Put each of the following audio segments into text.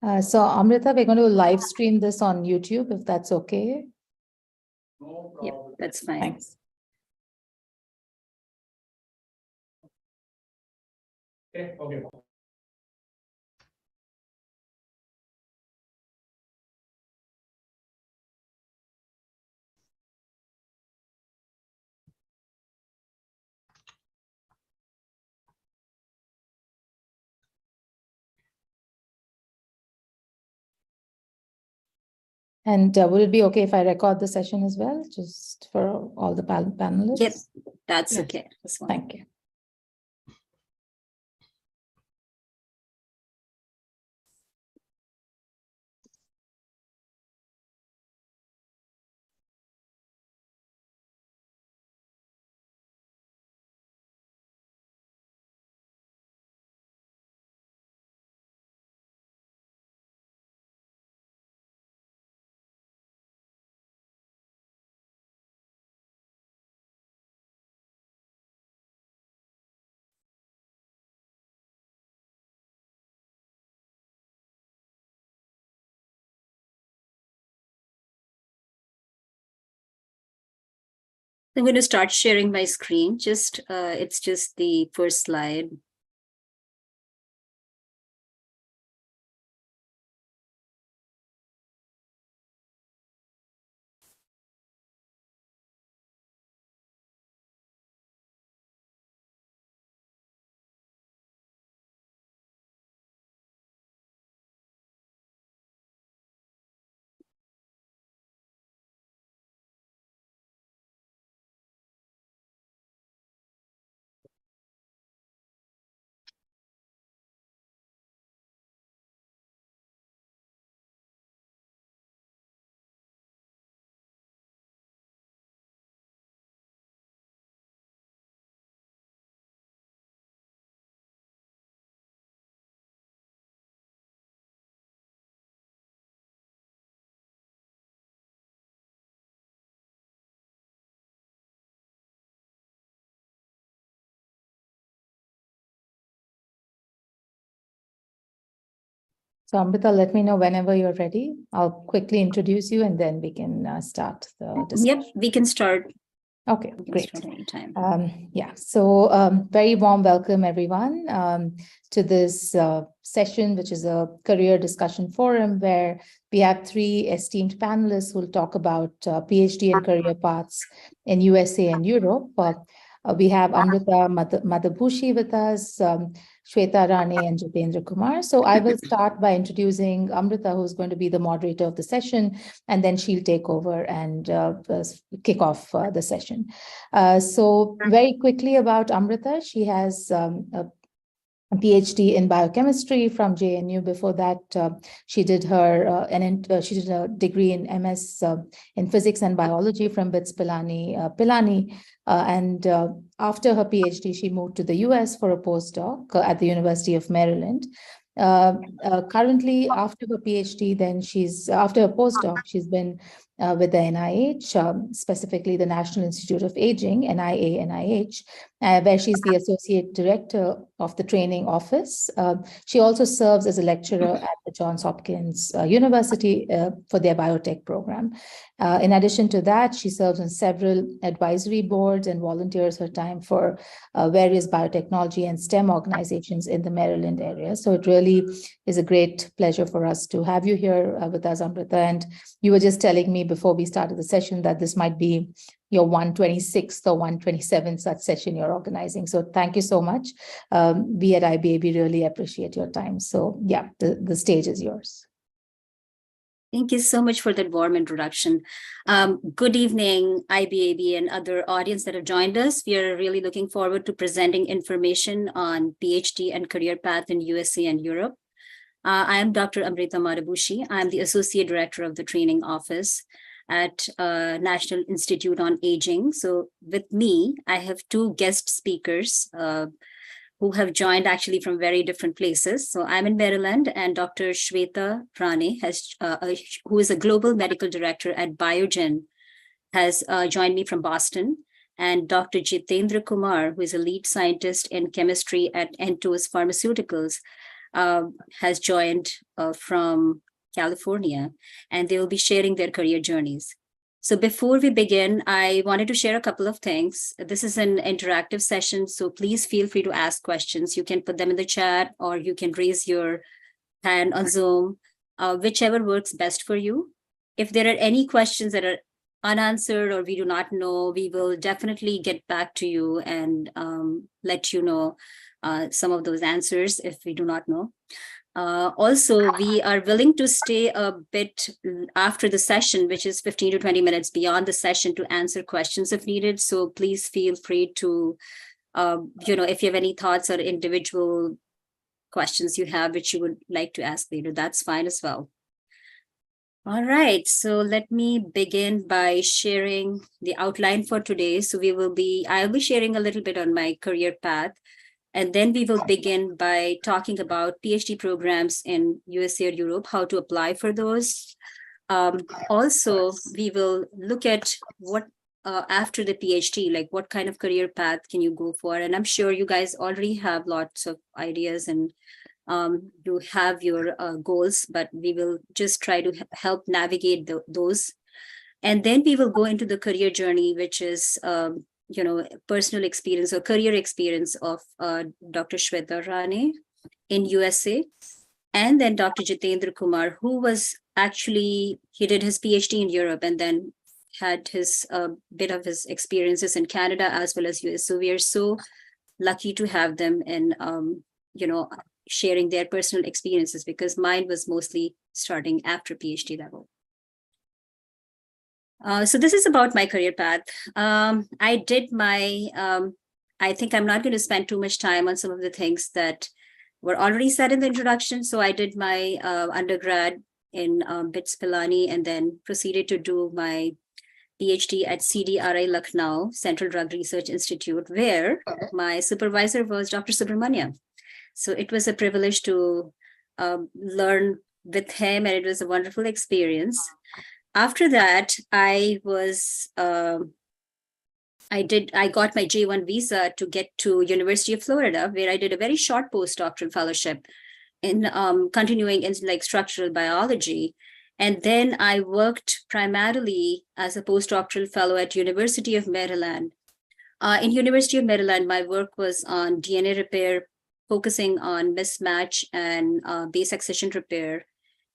So Amrita, we're going to live stream this on YouTube, if that's okay. No problem. Yep, that's fine. Thanks. Okay. And would it be okay if I record the session as well, just for all the panelists? Yes, that's Yes. okay. That's fine. Thank you. I'm going to start sharing my screen. It's just the first slide. So Amrita, let me know whenever you're ready. I'll quickly introduce you and then we can start the discussion. Yep, we can start. Okay, We can great. start anytime. Very warm welcome everyone to this session, which is a career discussion forum where we have three esteemed panelists who will talk about PhD and career paths in USA and Europe. We have Amrita Madhabhushi with us, Shweta Rane and Jitendra Kumar. So I will start by introducing Amrita, who's going to be the moderator of the session, and then she'll take over and kick off the session. So very quickly about Amrita, she has a PhD in biochemistry from JNU. Before that, she did a degree in MS in physics and biology from BITS Pilani. And after her PhD, she moved to the US for a postdoc at the University of Maryland. Currently, after her PhD, after her postdoc, she's been with the NIH, specifically the National Institute of Aging, NIH, where she's the Associate Director of the Training Office. She also serves as a lecturer at the Johns Hopkins University for their biotech program. In addition to that, she serves on several advisory boards and volunteers her time for various biotechnology and STEM organizations in the Maryland area. So it really is a great pleasure for us to have you here with us, Amrita. And you were just telling me before we started the session that this might be your 126th or 127th such session you're organizing. So thank you so much. We at IBAB really appreciate your time. So yeah, the stage is yours. Thank you so much for that warm introduction. Good evening, IBAB and other audience that have joined us. We are really looking forward to presenting information on PhD and career path in USA and Europe. I am Dr. Amrita Madhabhushi. I'm the Associate Director of the Training Office at National Institute on Aging. So with me, I have two guest speakers who have joined actually from very different places. So I'm in Maryland, and Dr. Shweta Rane, who is a Global Medical Director at Biogen, has joined me from Boston. And Dr. Jitendra Kumar, who is a lead scientist in chemistry at Entos Pharmaceuticals, has joined from California, and they will be sharing their career journeys. So before we begin, I wanted to share a couple of things. This is an interactive session, so please feel free to ask questions. You can put them in the chat, or you can raise your hand on Zoom, whichever works best for you. If there are any questions that are unanswered or we do not know, we will definitely get back to you and let you know some of those answers if we do not know. Also, we are willing to stay a bit after the session, which is 15 to 20 minutes beyond the session, to answer questions if needed. So please feel free to, if you have any thoughts or individual questions you have which you would like to ask later, that's fine as well. All right, so let me begin by sharing the outline for today. So I'll be sharing a little bit on my career path, and then we will begin by talking about PhD programs in USA or Europe, how to apply for those. Also, we will look at what after the PhD, like what kind of career path can you go for? And I'm sure you guys already have lots of ideas and you have your goals, but we will just try to help navigate those. And then we will go into the career journey, which is personal experience or career experience of Dr. Shweta Rane in USA, and then Dr. Jitendra Kumar, who was actually, he did his PhD in Europe and then had his bit of his experiences in Canada as well as US. So we are so lucky to have them in, sharing their personal experiences, because mine was mostly starting after PhD level. So this is about my career path. I did my, I think I'm not going to spend too much time on some of the things that were already said in the introduction. So I did my undergrad in BITS Pilani, and then proceeded to do my PhD at CDRI Lucknow, Central Drug Research Institute, where my supervisor was Dr. Subramania. So it was a privilege to learn with him, and it was a wonderful experience. After that, I got my J1 visa to get to University of Florida, where I did a very short postdoctoral fellowship in continuing in like structural biology. And then I worked primarily as a postdoctoral fellow at University of Maryland. In University of Maryland, my work was on DNA repair, focusing on mismatch and base excision repair,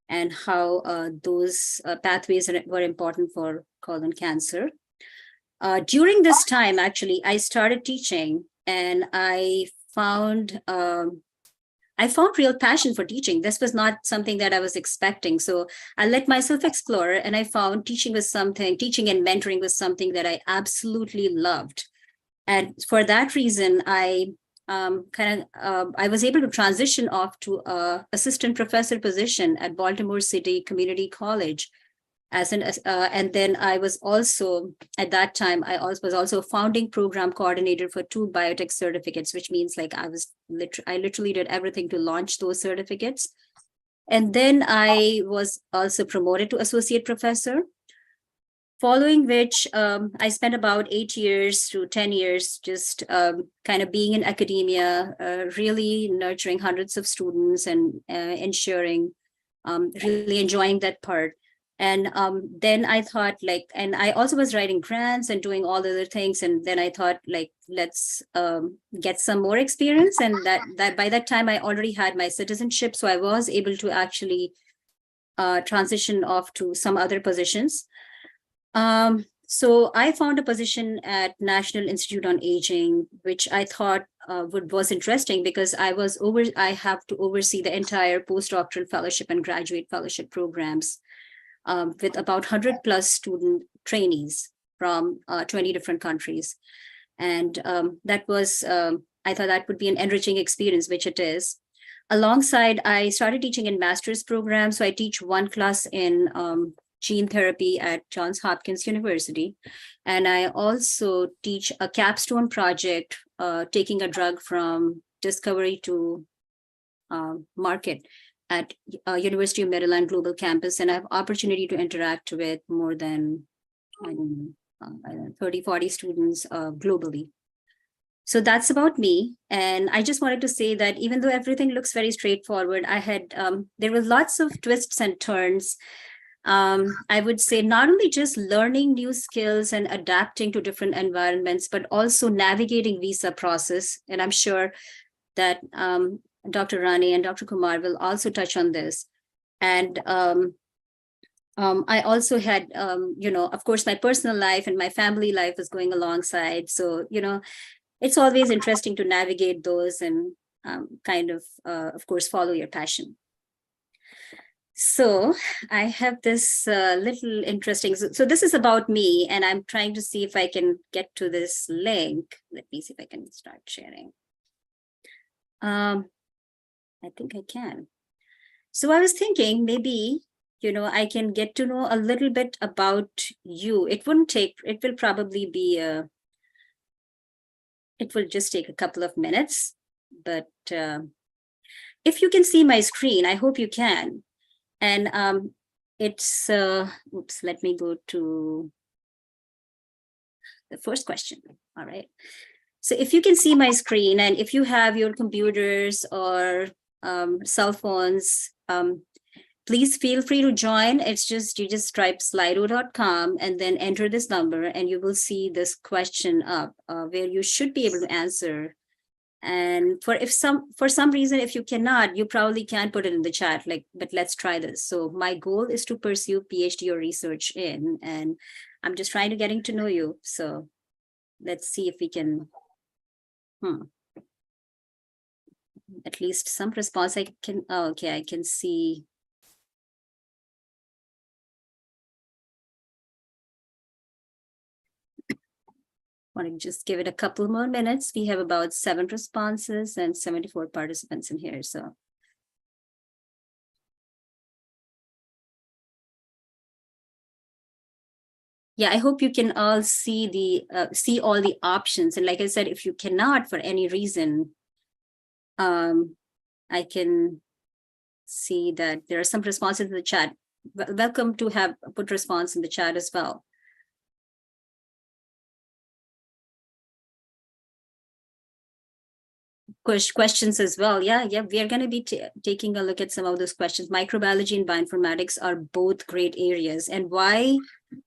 and how those pathways were important for colon cancer. During this time, actually, I started teaching, and I found real passion for teaching. This was not something that I was expecting. So I let myself explore, and I found teaching and mentoring was something that I absolutely loved. And for that reason, I was able to transition off to a assistant professor position at Baltimore City Community College and then I was also, at that time, I was also a founding program coordinator for 2 biotech certificates, which means like I literally did everything to launch those certificates. And then I was also promoted to associate professor, following which I spent about 8 years to 10 years just kind of being in academia, really nurturing hundreds of students and ensuring, really enjoying that part. And then I thought and I also was writing grants and doing all the other things. And then I thought let's get some more experience. And that by that time I already had my citizenship. So I was able to actually transition off to some other positions. So I found a position at National Institute on Aging, which I thought was interesting because I have to oversee the entire postdoctoral fellowship and graduate fellowship programs with about 100 plus student trainees from 20 different countries. And that was, I thought that would be an enriching experience, which it is. Alongside, I started teaching in master's programs. So I teach one class in gene therapy at Johns Hopkins University. And I also teach a capstone project, taking a drug from discovery to market at University of Maryland Global Campus. And I have opportunity to interact with more than 30, 40 students globally. So that's about me. And I just wanted to say that even though everything looks very straightforward, there were lots of twists and turns. I would say not only just learning new skills and adapting to different environments, but also navigating visa process. And I'm sure that Dr. Rani and Dr. Kumar will also touch on this. And I also had, of course, my personal life and my family life was going alongside. So, it's always interesting to navigate those and of course, follow your passion. So I have this little interesting, so this is about me, and I'm trying to see if I can get to this link. Let me see if I can start sharing. I think I can. So I was thinking maybe, I can get to know a little bit about you. It will probably be it will just take a couple of minutes, but if you can see my screen, I hope you can. And it's, oops, let me go to the first question. All right. So if you can see my screen, and if you have your computers or cell phones, please feel free to join. It's just, you just type slido.com and then enter this number, and you will see this question up where you should be able to answer. And for some reason, if you cannot, you probably can put it in the chat, but let's try this. So my goal is to pursue PhD or research in, and I'm just trying to getting to know you. So let's see if we can, at least some response I can, okay, I can see. Want to just give it a couple more minutes. We have about 7 responses and 74 participants in here. So yeah, I hope you can all see see all the options. And like I said, if you cannot for any reason, I can see that there are some responses in the chat. Welcome to have put response in the chat as well. Questions as well. Yeah, we are going to be taking a look at some of those questions. Microbiology and bioinformatics are both great areas. And why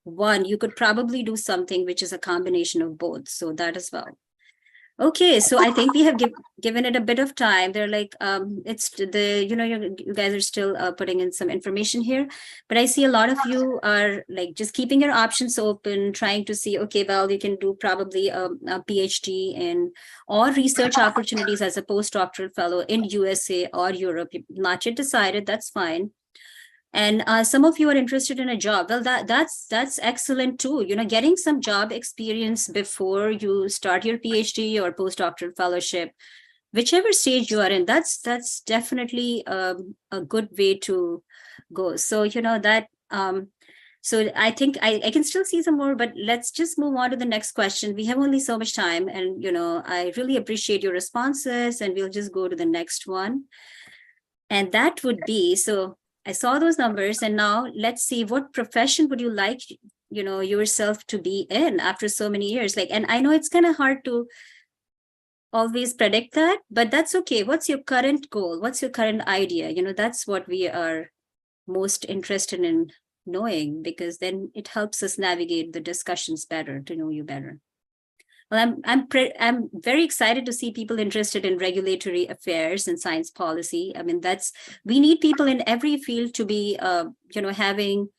one? You could probably do something which is a combination of both. So that as well. Okay, so I think we have given it a bit of time. They're like, it's the, you guys are still putting in some information here, but I see a lot of you are like just keeping your options open, trying to see, okay, well, you can do probably a PhD in or research opportunities as a postdoctoral fellow in USA or Europe. You've not yet decided, that's fine. And some of you are interested in a job. Well, that's excellent too. Getting some job experience before you start your PhD or postdoctoral fellowship, whichever stage you are in, that's definitely a good way to go. So so I think I can still see some more, but let's just move on to the next question. We have only so much time, and I really appreciate your responses, and we'll just go to the next one. And that would be, so I saw those numbers, and now let's see, what profession would you like, yourself to be in after so many years? And I know it's kind of hard to always predict that, but that's okay. What's your current goal? What's your current idea? That's what we are most interested in knowing, because then it helps us navigate the discussions better, to know you better. Well, I'm very excited to see people interested in regulatory affairs and science policy. I mean, we need people in every field to be, having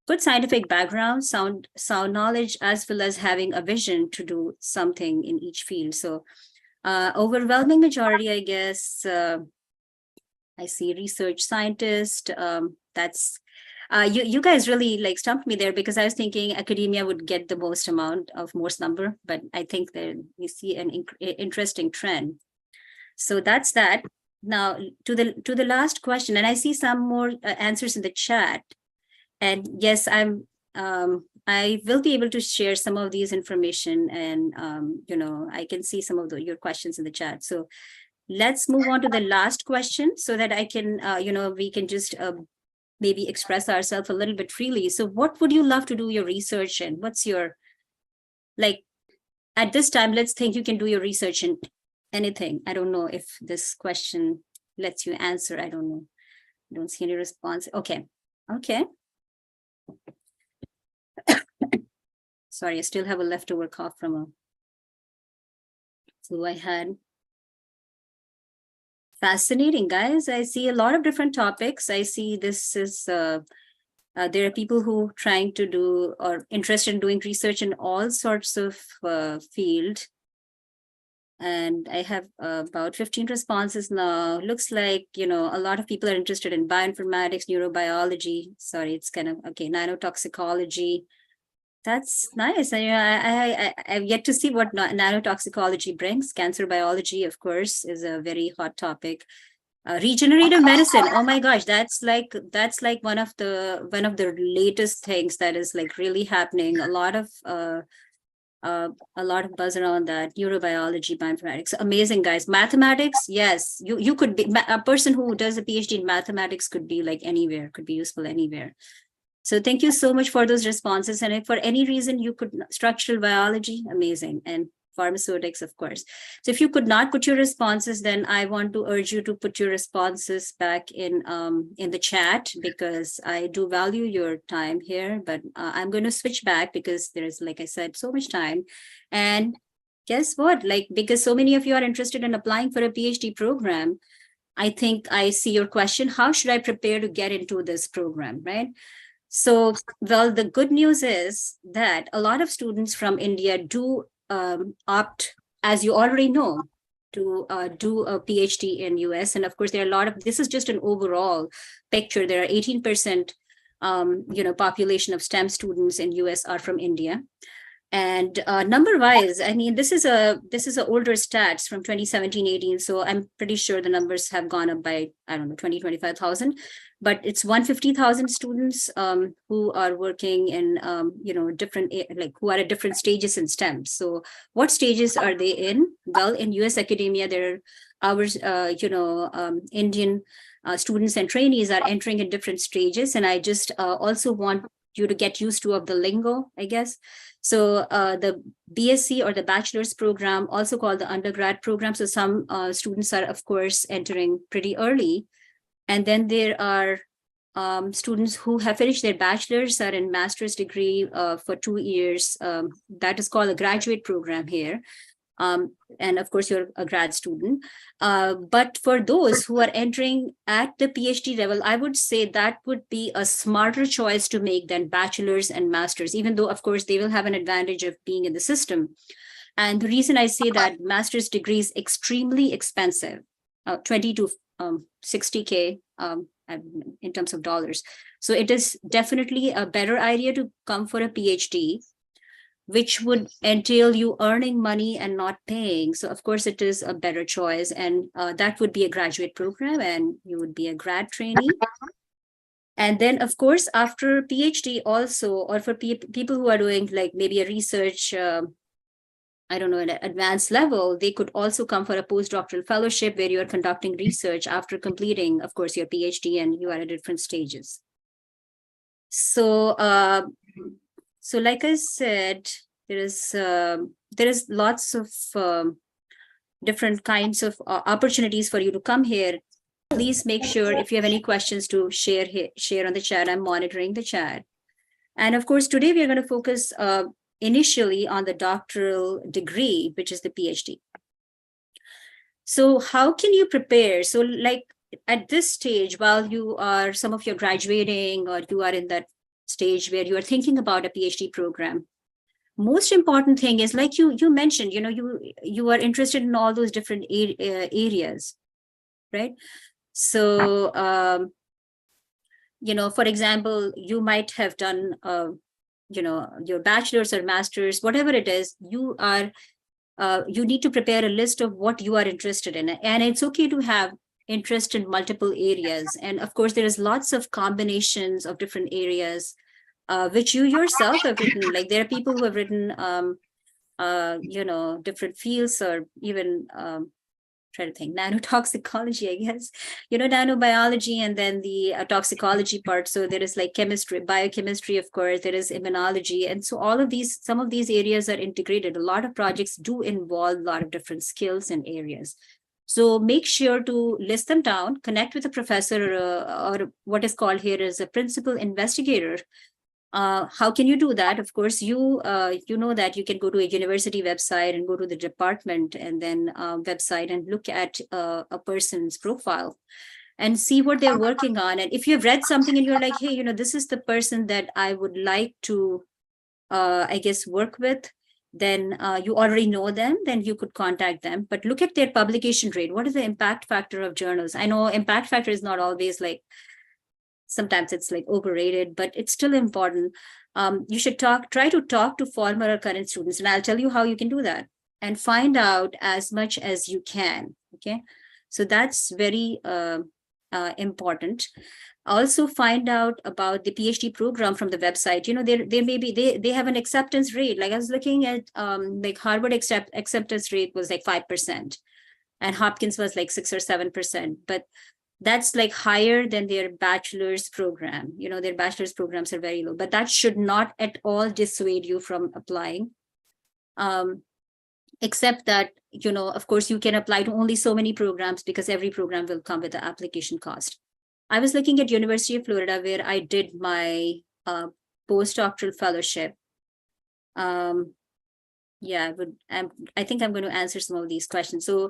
good scientific background, sound knowledge, as well as having a vision to do something in each field. So, overwhelming majority, I guess. I see research scientist. That's. You guys really stumped me there, because I was thinking academia would get the most number, but I think that we see an interesting trend. So that's that. Now to the last question, and I see some more answers in the chat. And yes, I will be able to share some of these information, and I can see some of your questions in the chat. So let's move on to the last question, so that I can we can just maybe express ourselves a little bit freely. So what would you love to do your research in? What's your, at this time, let's think you can do your research in anything. I don't know if this question lets you answer. I don't know. I don't see any response. Okay. Okay. Sorry, I still have a leftover cough from a flu I had. Fascinating, guys. I see a lot of different topics. I see this is, there are people who trying to do or interested in doing research in all sorts of field. And I have about 15 responses now. Looks like, you know, a lot of people are interested in bioinformatics, neurobiology. Sorry, it's kind of, okay, nanotoxicology. That's nice. I've yet to see what nanotoxicology brings. Cancer biology, of course, is a very hot topic. Regenerative medicine. Oh my gosh, that's like one of the latest things that is like really happening. A lot of buzz around that. Neurobiology, bioinformatics, amazing, guys. Mathematics, yes, you could be a person who does a PhD in mathematics could be like anywhere, could be useful anywhere. So thank you so much for those responses. And if for any reason you could, structural biology, amazing, and pharmaceutics, of course. So if you could not put your responses, then I want to urge you to put your responses back in the chat, because I do value your time here, but I'm going to switch back because there's, like I said, so much time. And guess what? Like, because so many of you are interested in applying for a PhD program, I think I see your question, how should I prepare to get into this program, right? So, well, the good news is that a lot of students from India do opt, as you already know, to do a PhD in US. And of course, there are a lot of, this is just an overall picture. There are 18%, population of STEM students in US are from India. And number wise, I mean, this is a older stats from 2017-18. So I'm pretty sure the numbers have gone up by, I don't know, 25,000, but it's 150,000 students who are working in, different, like who are at different stages in STEM. So what stages are they in? Well, in US academia, there are Indian students and trainees are entering in different stages. And I just also want you to get used to of the lingo, I guess. So the BSc or the bachelor's program, also called the undergrad program. So some students are, of course, entering pretty early. And then there are students who have finished their bachelor's, are in master's degree for 2 years. That is called a graduate program here. And of course, you're a grad student. But for those who are entering at the PhD level, I would say that would be a smarter choice to make than bachelor's and master's, even though, of course, they will have an advantage of being in the system. And the reason I say that master's degree is extremely expensive, 20 to 60K in terms of dollars. So it is definitely a better idea to come for a PhD, which would entail you earning money and not paying. So of course it is a better choice, and that would be a graduate program and you would be a grad trainee. And then of course, after PhD also, or for people who are doing like maybe a research, I don't know, at an advanced level, they could also come for a postdoctoral fellowship where you are conducting research after completing, of course, your PhD, and you are at different stages. So, so like I said, there is lots of different kinds of opportunities for you to come here. Please make sure if you have any questions to share on the chat. I'm monitoring the chat. And of course, today we are going to focus initially on the doctoral degree, which is the PhD. So how can you prepare? So like at this stage, while you are, some of you are graduating, or you are in that stage where you are thinking about a PhD program, most important thing is, like you mentioned, you are interested in all those different areas, right? So, for example, you might have done, your bachelor's or master's, whatever it is, you need to prepare a list of what you are interested in. And it's okay to have interest in multiple areas. And of course, there is lots of combinations of different areas, which you yourself have written. Like there are people who have written, different fields, or even try to think, nanotoxicology, I guess, nanobiology, and then the toxicology part. So there is like chemistry, biochemistry, of course, there is immunology. And so some of these areas are integrated. A lot of projects do involve a lot of different skills and areas. So make sure to list them down, connect with a professor or what is called here as a principal investigator. How can you do that? Of course, you know that you can go to a university website and go to the department and then website and look at a person's profile and see what they're working on. And if you've read something and you're like, hey, this is the person that I would like to, I guess, work with, then you already know them, then you could contact them. But look at their publication rate. What is the impact factor of journals? I know impact factor is not always like, sometimes it's like overrated, but it's still important. You should try to talk to former or current students, and I'll tell you how you can do that and find out as much as you can. Okay, so that's very important. Also find out about the PhD program from the website. There may be, they have an acceptance rate. Like I was looking at like Harvard acceptance rate was like 5%, and Hopkins was like 6 or 7%. But that's like higher than their bachelor's program. Their bachelor's programs are very low, but that should not at all dissuade you from applying. Except that, of course, you can apply to only so many programs because every program will come with the application cost. I was looking at University of Florida where I did my postdoctoral fellowship. I think I'm going to answer some of these questions. So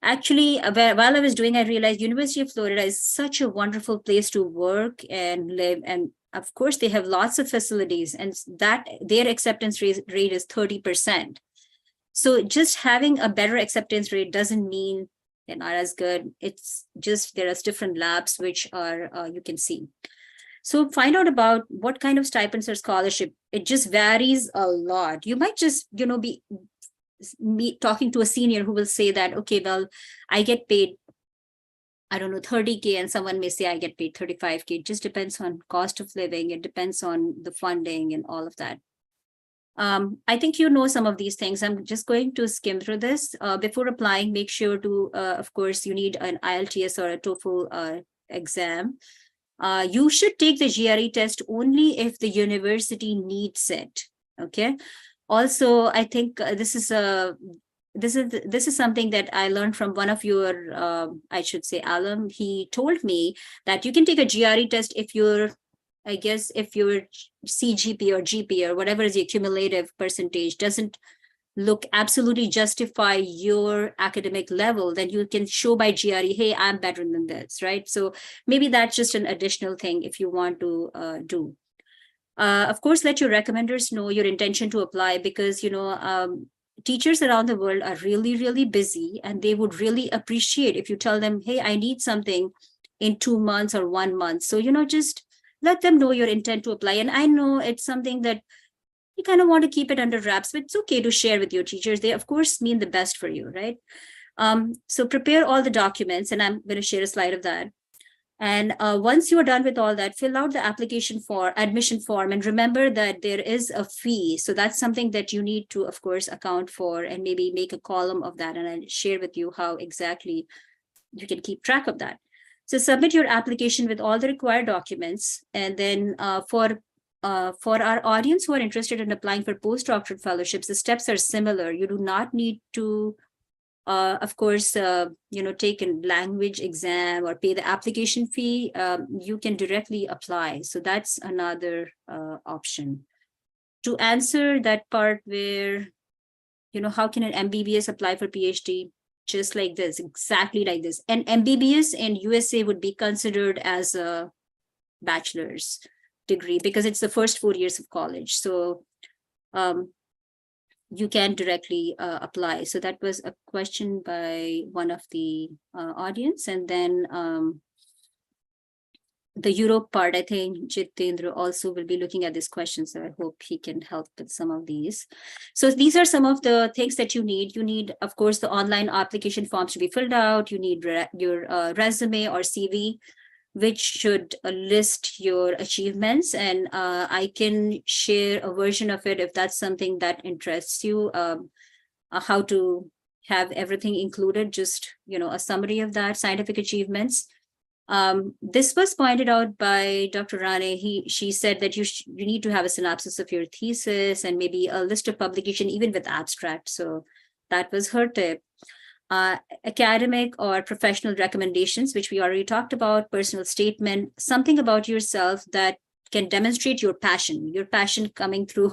actually, while I was doing, I realized University of Florida is such a wonderful place to work and live. And of course, they have lots of facilities, and that their acceptance rate is 30%. So just having a better acceptance rate doesn't mean they're not as good. It's just there are different labs which are you can see. So find out about what kind of stipends or scholarship. It just varies a lot. You might just be talking to a senior who will say that, okay, well, I get paid, I don't know, 30K, and someone may say I get paid 35K. It just depends on cost of living. It depends on the funding and all of that. I think some of these things. I'm just going to skim through this. Before applying, make sure to, of course, you need an IELTS or a TOEFL exam. You should take the GRE test only if the university needs it. Okay. Also, I think this is something that I learned from one of your, I should say, alum. He told me that you can take a GRE test if your CGP or GP or whatever is the cumulative percentage doesn't look absolutely justify your academic level, then you can show by GRE, hey, I'm better than this, right? So maybe that's just an additional thing if you want to do. Of course, let your recommenders know your intention to apply, because, teachers around the world are really, really busy, and they would really appreciate if you tell them, hey, I need something in 2 months or 1 month. So, just let them know your intent to apply. And I know it's something that you kind of want to keep it under wraps, but it's okay to share with your teachers. They, of course, mean the best for you, right? So prepare all the documents, and I'm going to share a slide of that. And once you're done with all that, fill out the admission form, and remember that there is a fee. So that's something that you need to, of course, account for, and maybe make a column of that. And I'll share with you how exactly you can keep track of that. So submit your application with all the required documents. And then for our audience who are interested in applying for postdoctoral fellowships, the steps are similar. You do not need to, of course, take a language exam or pay the application fee. You can directly apply. So that's another option. To answer that part where, how can an MBBS apply for PhD? Just like this, exactly like this. And MBBS in USA would be considered as a bachelor's degree because it's the first 4 years of college. So you can directly apply. So that was a question by one of the audience. And then the Europe part, I think Jitendra also will be looking at this question. So I hope he can help with some of these. So these are some of the things that you need. You need, of course, the online application forms to be filled out. You need your resume or CV, which should list your achievements. And I can share a version of it if that's something that interests you, how to have everything included, just, a summary of that, scientific achievements. This was pointed out by Dr. Rane. She said that you need to have a synopsis of your thesis and maybe a list of publication, even with abstract. So that was her tip. Academic or professional recommendations, which we already talked about, personal statement, something about yourself that can demonstrate your passion coming through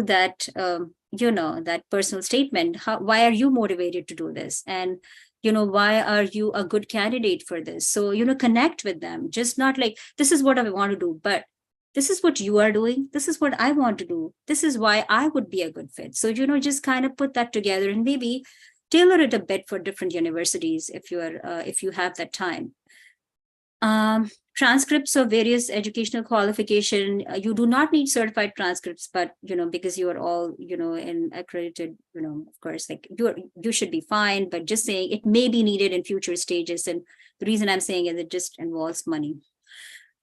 that, that personal statement. Why are you motivated to do this? And why are you a good candidate for this? So, connect with them, just not like, this is what I want to do, but this is what you are doing. This is what I want to do. This is why I would be a good fit. So, just kind of put that together and maybe tailor it a bit for different universities if you have that time. Transcripts of various educational qualification. You do not need certified transcripts, but because you are all in accredited, of course, like you should be fine. But just saying it may be needed in future stages, and the reason I'm saying is it just involves money.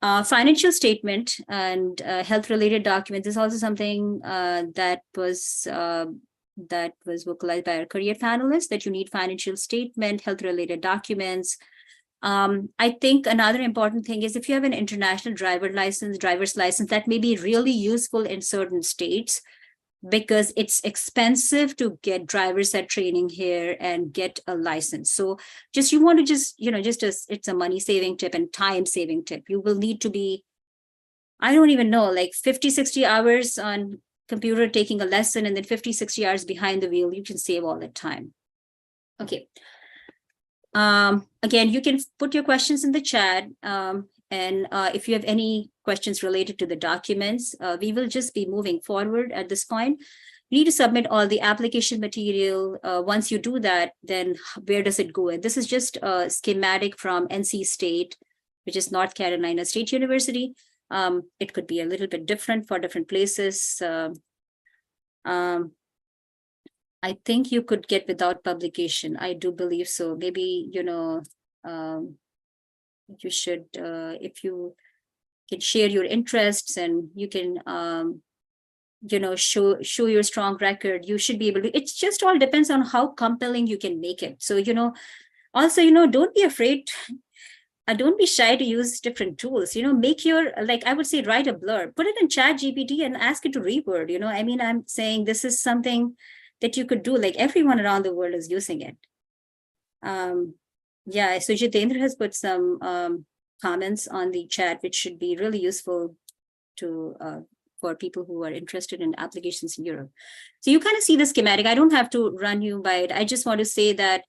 Financial statement and health-related documents is also something that was vocalized by our career panelists, that you need financial statement, health-related documents. I think another important thing is if you have an international driver's license, that may be really useful in certain states, because it's expensive to get driver's ed training here and get a license. So it's a money saving tip and time saving tip. You will need to be, I don't even know, like 50, 60 hours on computer taking a lesson, and then 50, 60 hours behind the wheel. You can save all that time. Okay. Again, you can put your questions in the chat. And if you have any questions related to the documents, we will just be moving forward at this point. You need to submit all the application material. Once you do that, then where does it go? And this is just a schematic from NC State, which is North Carolina State University. It could be a little bit different for different places. I think you could get without publication. I do believe so. Maybe, you should, if you can share your interests and you can, show your strong record, you should be able to, it just all depends on how compelling you can make it. So, also, don't be afraid. Don't be shy to use different tools, make your, like, I would say, write a blurb, put it in ChatGPT and ask it to reword, I'm saying this is something that you could do, like everyone around the world is using it. Yeah, so Jitendra has put some comments on the chat, which should be really useful to for people who are interested in applications in Europe. So you kind of see the schematic. I don't have to run you by it. I just want to say that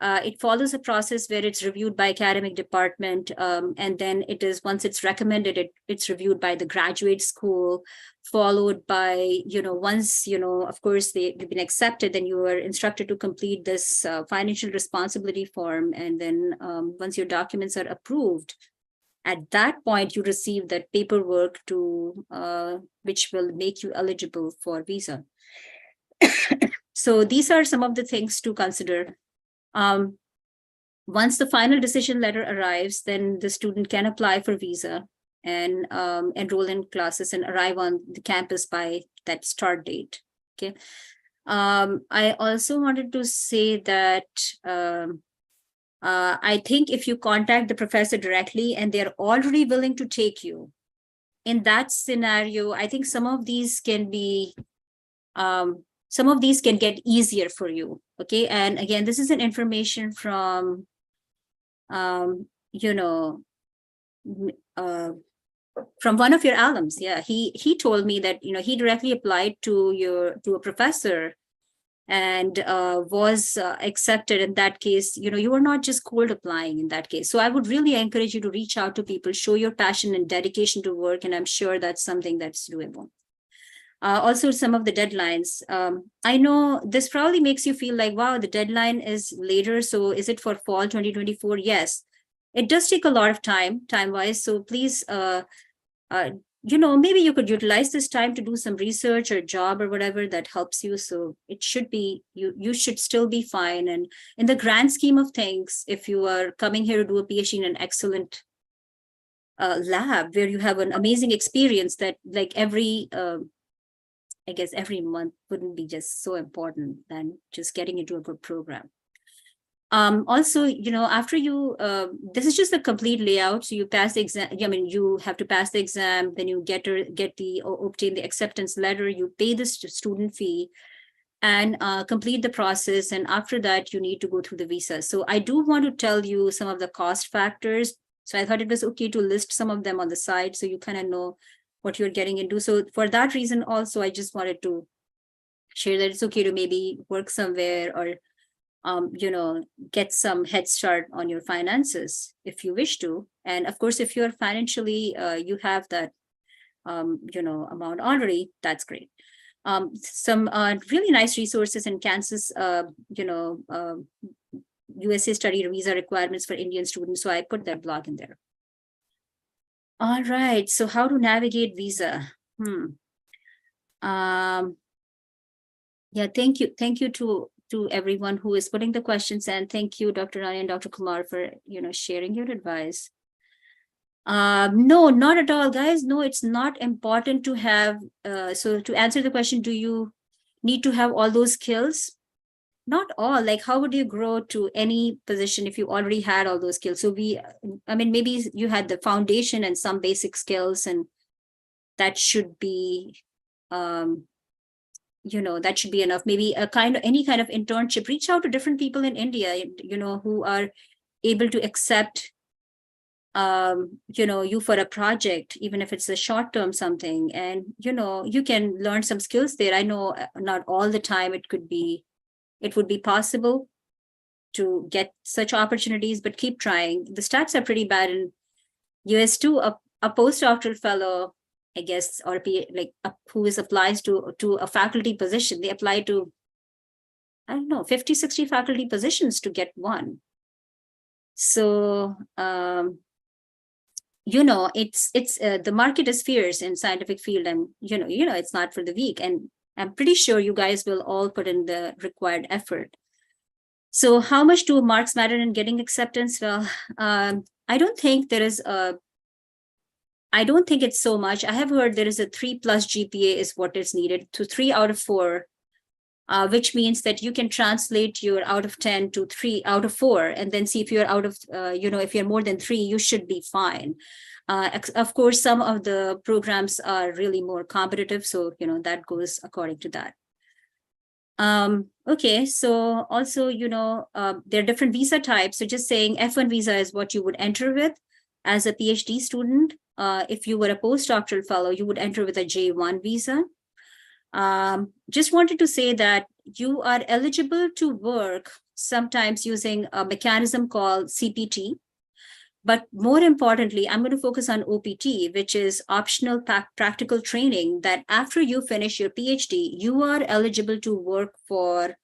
it follows a process where it's reviewed by academic department, and then it is, once it's recommended, it's reviewed by the graduate school, followed by, once, of course, they've been accepted, then you are instructed to complete this financial responsibility form. And then once your documents are approved, at that point, you receive that paperwork to which will make you eligible for visa. So these are some of the things to consider. Once the final decision letter arrives, then the student can apply for visa and enroll in classes and arrive on the campus by that start date. Okay. I also wanted to say that I think if you contact the professor directly and they're already willing to take you, in that scenario, I think some of these can be get easier for you. Okay. And again, this is an information from, from one of your alums. Yeah. He told me that, he directly applied to a professor and was accepted. In that case, you are not just cold applying in that case. So I would really encourage you to reach out to people, show your passion and dedication to work. And I'm sure that's something that's doable. Also, some of the deadlines. I know this probably makes you feel like, wow, the deadline is later. So is it for fall 2024? Yes, it does take a lot of time-wise. So please, maybe you could utilize this time to do some research or job or whatever that helps you. So it should be, you should still be fine. And in the grand scheme of things, if you are coming here to do a PhD in an excellent lab where you have an amazing experience that like every I guess every month wouldn't be just so important than just getting into a good program. Also, after you, this is just the complete layout. So you pass the exam. I mean, you have to pass the exam, then you obtain the acceptance letter, you pay the student fee and complete the process. And after that, you need to go through the visa. So I do want to tell you some of the cost factors. So I thought it was okay to list some of them on the side so you kind of know what you're getting into. So for that reason, also, I just wanted to share that it's okay to maybe work somewhere or get some head start on your finances if you wish to. And of course, if you're financially, you have that, amount already, that's great. Some really nice resources in Kansas, USA study visa requirements for Indian students. So I put that blog in there. All right. So how to navigate visa? Yeah, thank you. Thank you to everyone who is putting the questions, and thank you, Dr. Rani and Dr. Kumar, for sharing your advice. No, not at all, guys. No, it's not important to have. So to answer the question, do you need to have all those skills? Not all. Like, how would you grow to any position if you already had all those skills? So maybe you had the foundation and some basic skills, and that should be that should be enough. Maybe any kind of internship. Reach out to different people in India, who are able to accept, you for a project, even if it's a short-term something. And, you can learn some skills there. I know not all the time it would be possible to get such opportunities, but keep trying. The stats are pretty bad in US too. A postdoctoral fellow, I guess, or who applies to a faculty position, they apply to, 50, 60 faculty positions to get one. So, it's the market is fierce in scientific field, and, it's not for the weak. And I'm pretty sure you guys will all put in the required effort. So how much do marks matter in getting acceptance? Well, I don't think it's so much. I have heard there is a 3+ GPA is what is needed to 3 out of 4, which means that you can translate your out of 10 to 3 out of 4, and then see if you're out of, if you're more than 3, you should be fine. Of course, some of the programs are really more competitive, so that goes according to that. Okay, so also, there are different visa types. So just saying F1 visa is what you would enter with as a PhD student. If you were a postdoctoral fellow, you would enter with a J1 visa. Just wanted to say that you are eligible to work sometimes using a mechanism called CPT. But more importantly, I'm going to focus on OPT, which is optional practical training, that after you finish your PhD, you are eligible to work for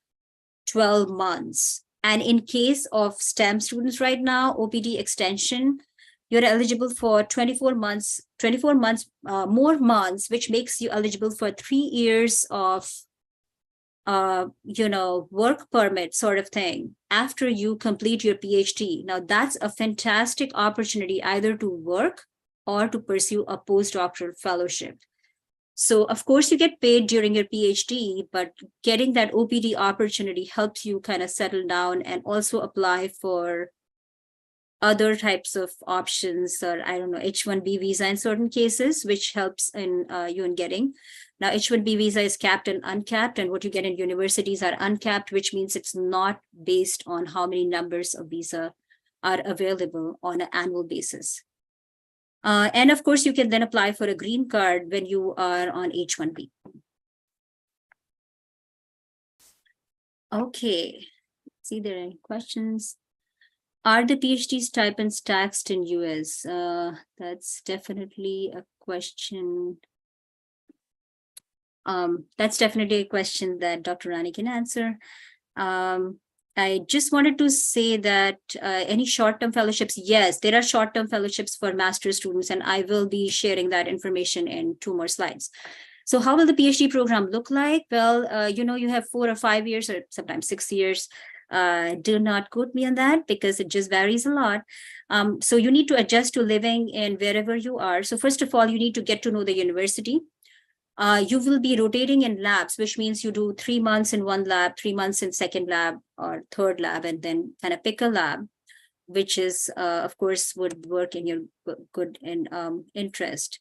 12 months. And in case of STEM students right now, OPT extension, you're eligible for 24 months, more months, which makes you eligible for 3 years of, work permit sort of thing after you complete your PhD. Now, that's a fantastic opportunity either to work or to pursue a postdoctoral fellowship. So, of course, you get paid during your PhD, but getting that OPT opportunity helps you kind of settle down and also apply for other types of options, or H-1B visa in certain cases, which helps in you in getting. Now, H-1B visa is capped and uncapped, and what you get in universities are uncapped, which means it's not based on how many numbers of visa are available on an annual basis. And of course, you can then apply for a green card when you are on H-1B. Okay, see there are any questions? Are the PhD stipends taxed in US? That's definitely a question. That's definitely a question that Dr. Rani can answer. I just wanted to say that any short-term fellowships, yes, there are short-term fellowships for master's students, and I will be sharing that information in 2 more slides. So how will the PhD program look like? Well, you have 4 or 5 years, or sometimes 6 years. Do not quote me on that because it just varies a lot. So you need to adjust to living in wherever you are. So first of all, you need to get to know the university. You will be rotating in labs, which means you do 3 months in one lab, 3 months in second lab or third lab, and then kind of pick a lab, which is, of course, would work in your good interest.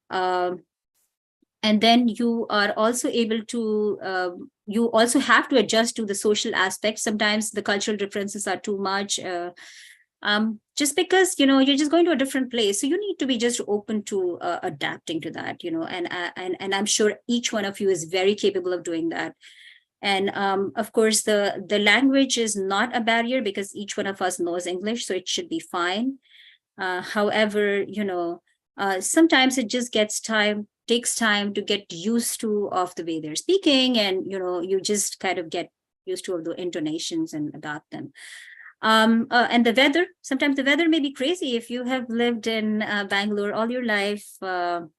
And then you are also able to, you also have to adjust to the social aspects. Sometimes the cultural differences are too much. Just because, you're just going to a different place. So you need to be just open to adapting to that, and I'm sure each one of you is very capable of doing that. And of course, the language is not a barrier because each one of us knows English, so it should be fine. However, sometimes it just takes time to get used to of the way they're speaking, and you just kind of get used to the intonations and adopt them. And the weather, sometimes the weather may be crazy. If you have lived in Bangalore all your life, that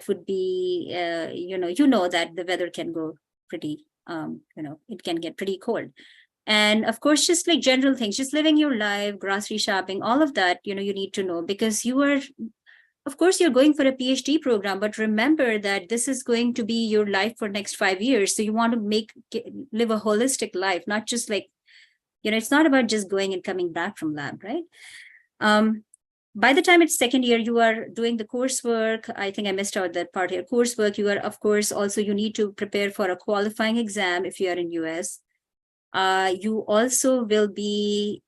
would be, that the weather can go pretty, it can get pretty cold. And of course, just like general things, just living your life, grocery shopping, all of that, you need to know, because of course, you're going for a PhD program, but remember that this is going to be your life for next 5 years. So you want to live a holistic life, not just like, it's not about just going and coming back from lab, right? By the time it's second year, you are doing the coursework. I think I missed out that part here. Coursework, you are, of course, also you need to prepare for a qualifying exam if you are in US. You also will be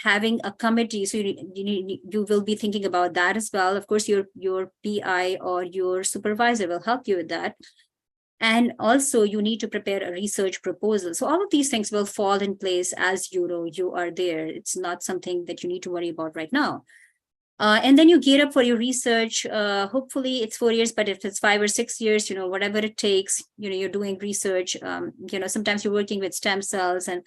having a committee, so you will be thinking about that as well. Of course, your PI or your supervisor will help you with that. And also you need to prepare a research proposal. So all of these things will fall in place as you are there. It's not something that you need to worry about right now. And then you gear up for your research. Hopefully it's 4 years, but if it's 5 or 6 years, whatever it takes, you're doing research. Sometimes you're working with stem cells, and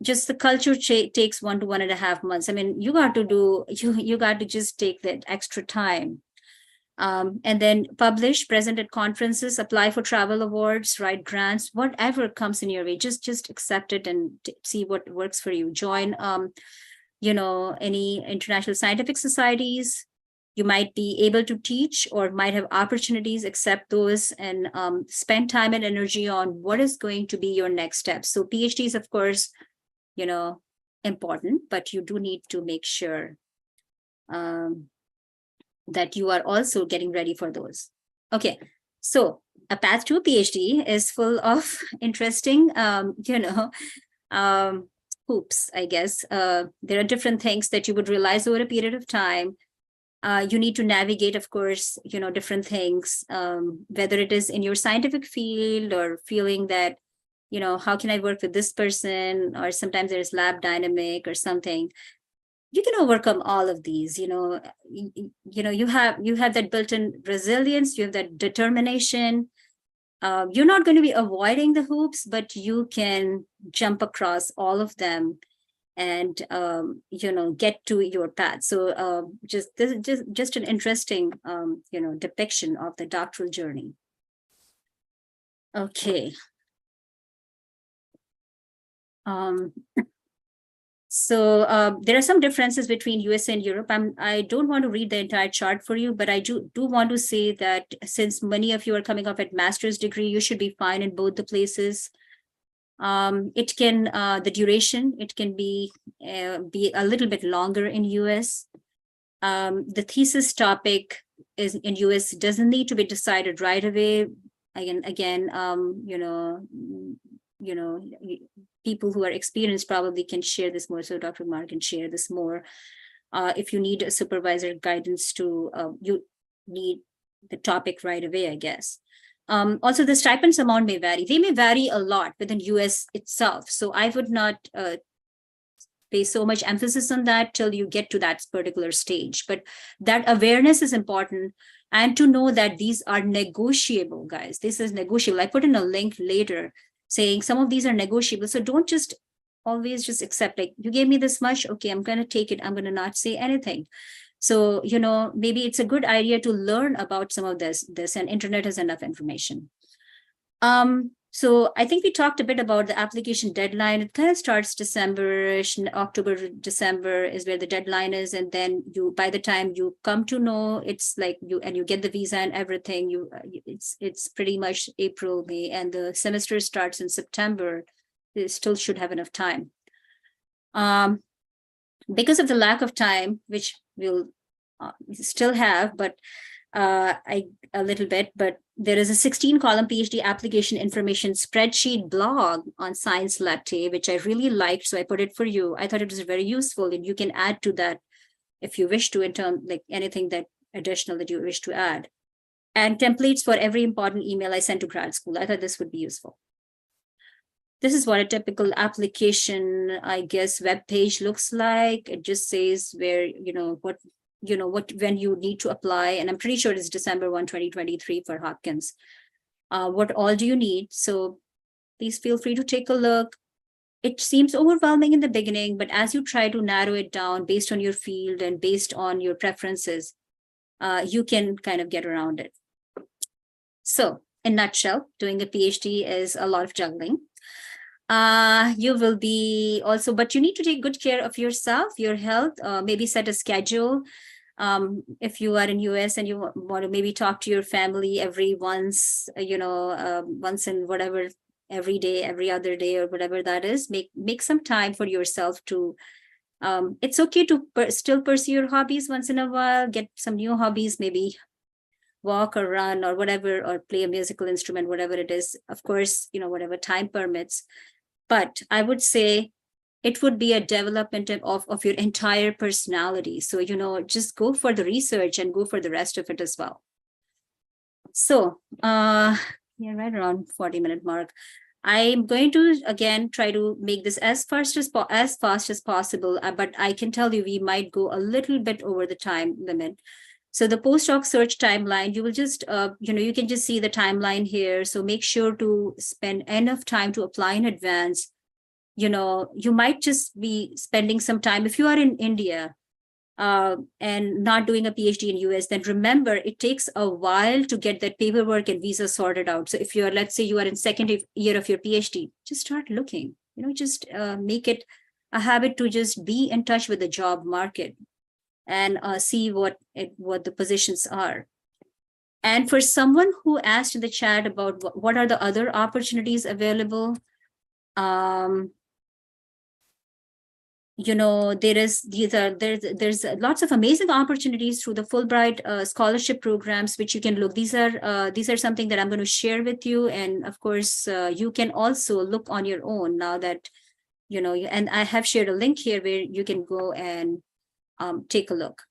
just the culture takes 1 to 1.5 months. I mean, you got to just take that extra time. And then publish, present at conferences, apply for travel awards, write grants, whatever comes in your way, just accept it and see what works for you. Join, any international scientific societies. You might be able to teach or might have opportunities, accept those, and spend time and energy on what is going to be your next step. So PhDs, of course, important, but you do need to make sure that you are also getting ready for those. Okay, so a path to a PhD is full of interesting, hoops, I guess. There are different things that you would realize over a period of time. You need to navigate, of course, different things, whether it is in your scientific field or feeling that, how can I work with this person? Or sometimes there's lab dynamic or something. You can overcome all of these. You have that built-in resilience, you have that determination. You're not going to be avoiding the hoops, but you can jump across all of them and get to your path. So just an interesting depiction of the doctoral journey. Okay. So there are some differences between USA and Europe. I don't want to read the entire chart for you, but I do want to say that since many of you are coming off at master's degree, you should be fine in both the places. It can, the duration, it can be a little bit longer in US. The thesis topic is in US doesn't need to be decided right away. Again, people who are experienced probably can share this more. So Dr. Mark can share this more. If you need a supervisor guidance you need the topic right away, I guess. Also, the stipends amount may vary. They may vary a lot within US itself. So I would not pay so much emphasis on that till you get to that particular stage. But that awareness is important. And to know that these are negotiable, guys. This is negotiable. I put in a link later saying some of these are negotiable. So don't just always just accept, like, you gave me this much, okay, I'm going to take it. I'm going to not say anything. So, maybe it's a good idea to learn about some of this, and internet has enough information. So I think we talked a bit about the application deadline. It kind of starts December-ish, October, December is where the deadline is. And then by the time you come to know, it's like you get the visa and everything, it's pretty much April, May, and the semester starts in September. You still should have enough time. Because of the lack of time, which we'll still have, but a little bit, but there is a 16-column PhD application information spreadsheet blog on Science Latte, which I really liked. So I put it for you. I thought it was very useful, and you can add to that if you wish to, in terms like anything that additional that you wish to add. And templates for every important email I sent to grad school. I thought this would be useful. This is what a typical application, I guess, web page looks like. It just says where, when you need to apply. And I'm pretty sure it's December 1, 2023 for Hopkins. What all do you need? So please feel free to take a look. It seems overwhelming in the beginning, but as you try to narrow it down based on your field and based on your preferences, you can kind of get around it. So in a nutshell, doing a PhD is a lot of juggling. You will be also, but you need to take good care of yourself, your health, maybe set a schedule. If you are in US and you want to maybe talk to your family every once, once in whatever, every day, every other day, or whatever that is, make some time for yourself to, it's okay to still pursue your hobbies once in a while, get some new hobbies, maybe walk or run or whatever, or play a musical instrument, whatever it is, of course, whatever time permits. But I would say it would be a development of your entire personality. So, just go for the research and go for the rest of it as well. So, right around 40-minute mark. I'm going to, again, try to make this as fast as possible, but I can tell you we might go a little bit over the time limit. So the postdoc search timeline, you will just, you can just see the timeline here. So make sure to spend enough time to apply in advance. You might just be spending some time. If you are in India and not doing a PhD in US, then remember, it takes a while to get that paperwork and visa sorted out. So if you're, let's say you are in second year of your PhD, just start looking, just make it a habit to just be in touch with the job market and see what the positions are. And for someone who asked in the chat about what are the other opportunities available, there's lots of amazing opportunities through the Fulbright scholarship programs, which you can look. These are something that I'm going to share with you, and of course you can also look on your own now that and I have shared a link here where you can go and take a look.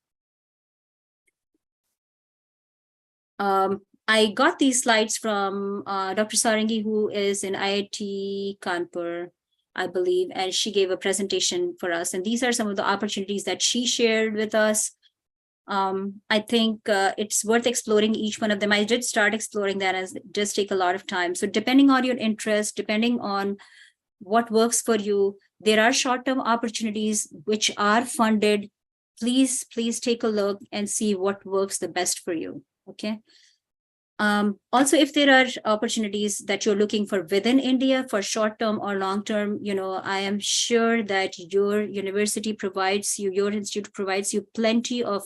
I got these slides from Dr. Sarangi, who is in IIT Kanpur, I believe, and she gave a presentation for us. And these are some of the opportunities that she shared with us. I think it's worth exploring each one of them. I did start exploring that, as it does take a lot of time. So depending on your interest, depending on what works for you, there are short-term opportunities which are funded. Please take a look and see what works the best for you, okay? Also, if there are opportunities that you're looking for within India for short-term or long-term, I am sure that your university provides you, your institute provides you plenty of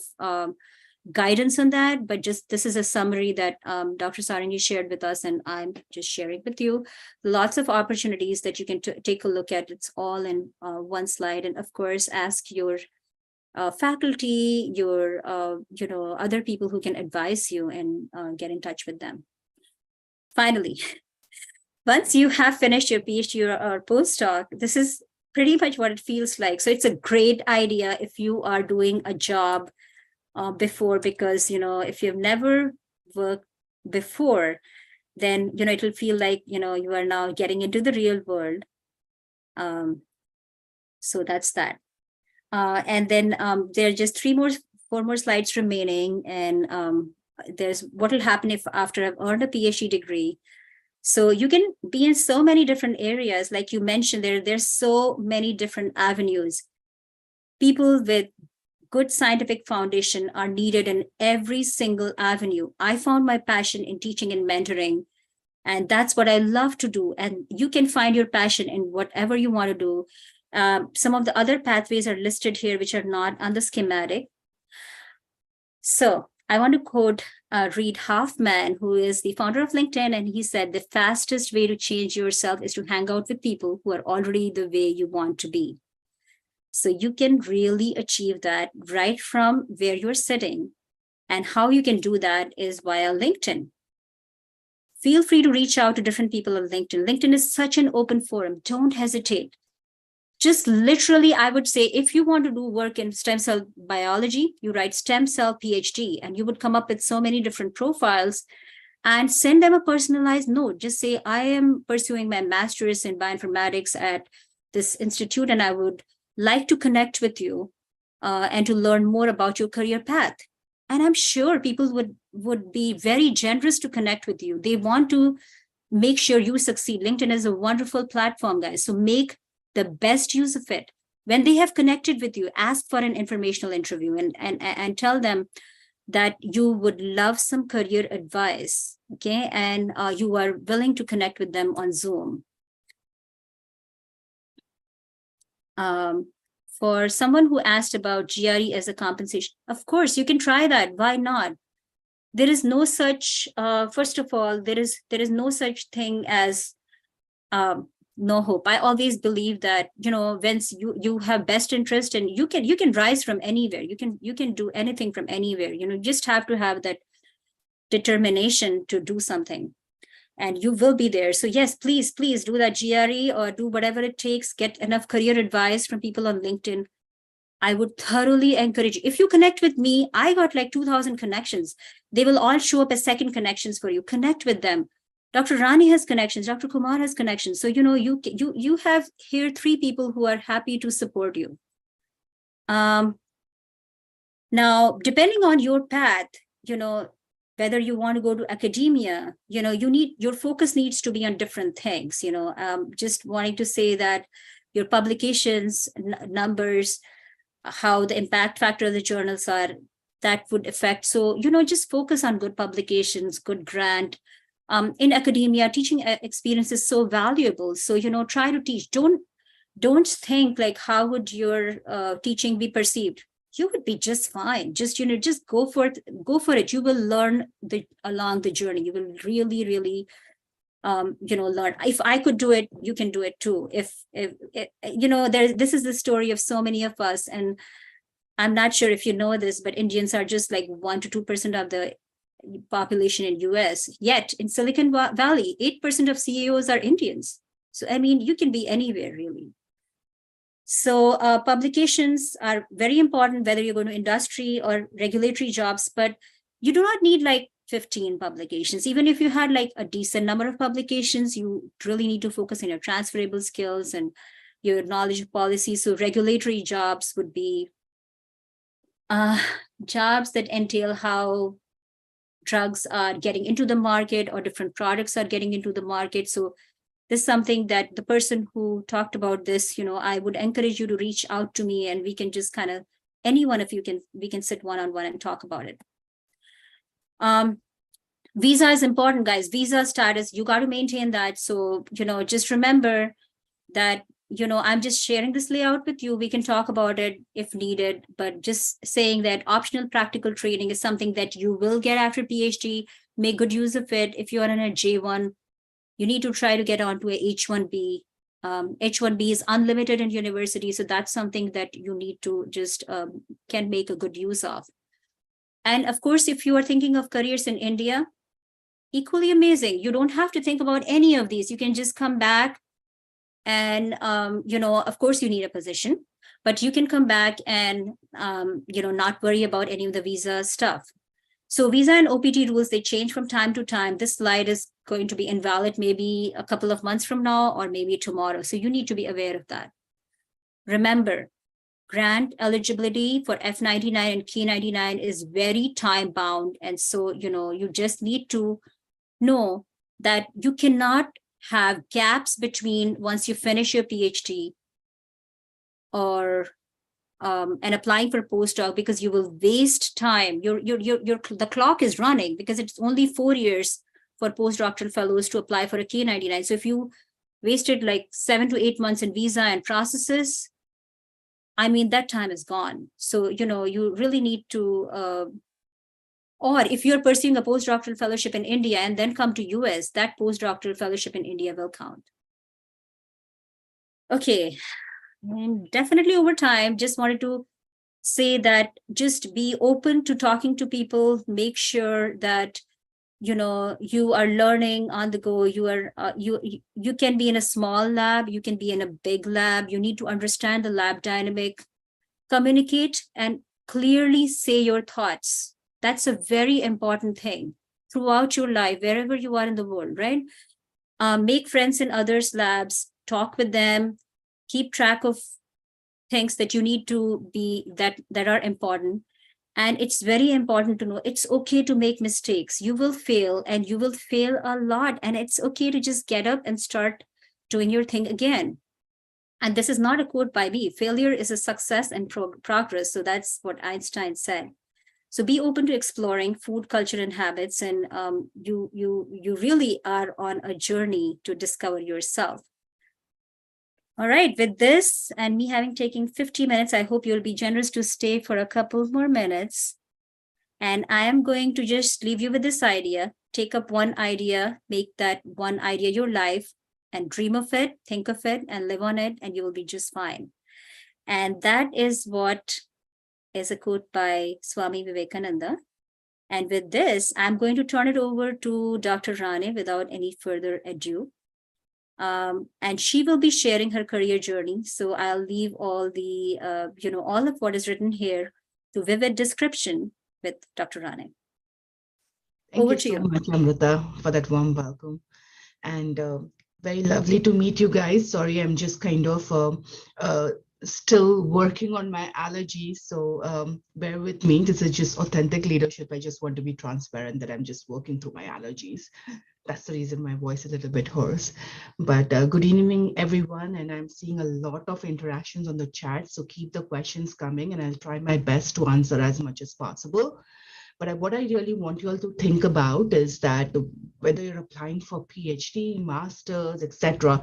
guidance on that, but this is a summary that Dr. Sarangi shared with us, and I'm just sharing with you. Lots of opportunities that you can take a look at. It's all in one slide, and of course, ask your faculty, your other people who can advise you, and get in touch with them. Finally, once you have finished your PhD or postdoc, this is pretty much what it feels like. So it's a great idea if you are doing a job before, because if you've never worked before, then it will feel like you are now getting into the real world. So that's that. And then there are just 4 more slides remaining, and there's what will happen if after I've earned a PhD degree. So you can be in so many different areas, like you mentioned. There's so many different avenues. People with good scientific foundation are needed in every single avenue. I found my passion in teaching and mentoring, And that's what I love to do. And you can find your passion in whatever you want to do. Some of the other pathways are listed here, which are not on the schematic. So I want to quote Reid Hoffman, who is the founder of LinkedIn. And he said, the fastest way to change yourself is to hang out with people who are already the way you want to be. So you can really achieve that right from where you're sitting. And how you can do that is via LinkedIn. Feel free to reach out to different people on LinkedIn. LinkedIn is such an open forum. Don't hesitate. Just literally, I would say, if you want to do work in stem cell biology, you write stem cell PhD, and you would come up with so many different profiles and send them a personalized note. Just say, I am pursuing my master's in bioinformatics at this institute, and I would like to connect with you and to learn more about your career path. And I'm sure people would be very generous to connect with you. They want to make sure you succeed. LinkedIn is a wonderful platform, guys. So make the best use of it. When they have connected with you, ask for an informational interview and tell them that you would love some career advice, okay? And you are willing to connect with them on Zoom. For someone who asked about GRE as a compensation, of course, you can try that. Why not? There is no such, first of all, there is no such thing as no hope. I always believe that, once you have best interest, and you can rise from anywhere. You can do anything from anywhere. You just have to have that determination to do something, and you will be there. So yes, please do that GRE or do whatever it takes. Get enough career advice from people on LinkedIn. I would thoroughly encourage you. If you connect with me, I got like 2,000 connections. They will all show up as second connections for you. Connect with them. Dr. Rani has connections. Dr. Kumar has connections. So, you have here 3 people who are happy to support you. Now, depending on your path, whether you want to go to academia, your focus needs to be on different things. Just wanting to say that your publications, numbers, how the impact factor of the journals are, that would affect. So, just focus on good publications, good grant. In academia, teaching experience is so valuable. So, try to teach. Don't think like, how would your teaching be perceived? You would be just fine. Just go for it. Go for it. You will learn along the journey. You will really, really learn. If I could do it, you can do it too. If this is the story of so many of us, and I'm not sure if you know this, but Indians are just like 1 to 2% of the population in US. Yet in Silicon Valley, 8% of CEOs are Indians. So I mean, you can be anywhere really. So publications are very important, whether you're going to industry or regulatory jobs, but you do not need like 15 publications. Even if you had like a decent number of publications, you really need to focus on your transferable skills and your knowledge of policy. So regulatory jobs would be jobs that entail how drugs are getting into the market or different products are getting into the market. So this is something that the person who talked about this, I would encourage you to reach out to me, and we can just kind of, any one of you we can sit one-on-one and talk about it. Visa is important, guys. Visa status, you got to maintain that. So, just remember that, I'm just sharing this layout with you. We can talk about it if needed, but just saying that optional practical training is something that you will get after PhD. Make good use of it. If you are in a J1, you need to try to get onto a H1B. H1B is unlimited in university. So that's something that you need to just can make a good use of. And of course, if you are thinking of careers in India, equally amazing. You don't have to think about any of these. You can just come back and, of course you need a position, but you can come back and, not worry about any of the visa stuff. So visa and OPT rules, they change from time to time. This slide is going to be invalid maybe a couple of months from now or maybe tomorrow. So you need to be aware of that. Remember, grant eligibility for F99 and K99 is very time bound. And so, you just need to know that you cannot have gaps between once you finish your PhD or and applying for postdoc, because you will waste time. The clock is running because it's only 4 years for postdoctoral fellows to apply for a K-99. So if you wasted like 7 to 8 months in visa and processes, I mean, that time is gone. So, you really need to, or if you're pursuing a postdoctoral fellowship in India and then come to US, that postdoctoral fellowship in India will count. Okay, and definitely over time, just wanted to say that just be open to talking to people, make sure that you are learning on the go. You can be in a small lab, you can be in a big lab. You need to understand the lab dynamic, communicate and clearly say your thoughts. That's a very important thing throughout your life, wherever you are in the world, right? Make friends in others' labs, talk with them, keep track of things that you need to be that are important. And it's very important to know it's okay to make mistakes. You will fail and you will fail a lot. And it's okay to just get up and start doing your thing again. And this is not a quote by me. Failure is a success and progress. So that's what Einstein said. So be open to exploring food, culture, and habits. And you really are on a journey to discover yourself. All right, with this and me having taken 50 minutes, I hope you'll be generous to stay for a couple more minutes. And I am going to just leave you with this idea. Take up one idea, make that one idea your life, and dream of it, think of it, and live on it, and you will be just fine. And that is what is a quote by Swami Vivekananda. And with this, I'm going to turn it over to Dr. Rane without any further ado. And she will be sharing her career journey. So I'll leave all the, all of what is written here to vivid description with Dr. Rane. Thank you so much, Amrita, for that warm welcome. And very lovely to meet you guys. Sorry, I'm just kind of still working on my allergies. So bear with me. This is just authentic leadership. I just want to be transparent that I'm just working through my allergies. That's the reason my voice is a little bit hoarse. But good evening, everyone. And I'm seeing a lot of interactions on the chat. So keep the questions coming and I'll try my best to answer as much as possible. But what I really want you all to think about is that whether you're applying for PhD, masters, etc.,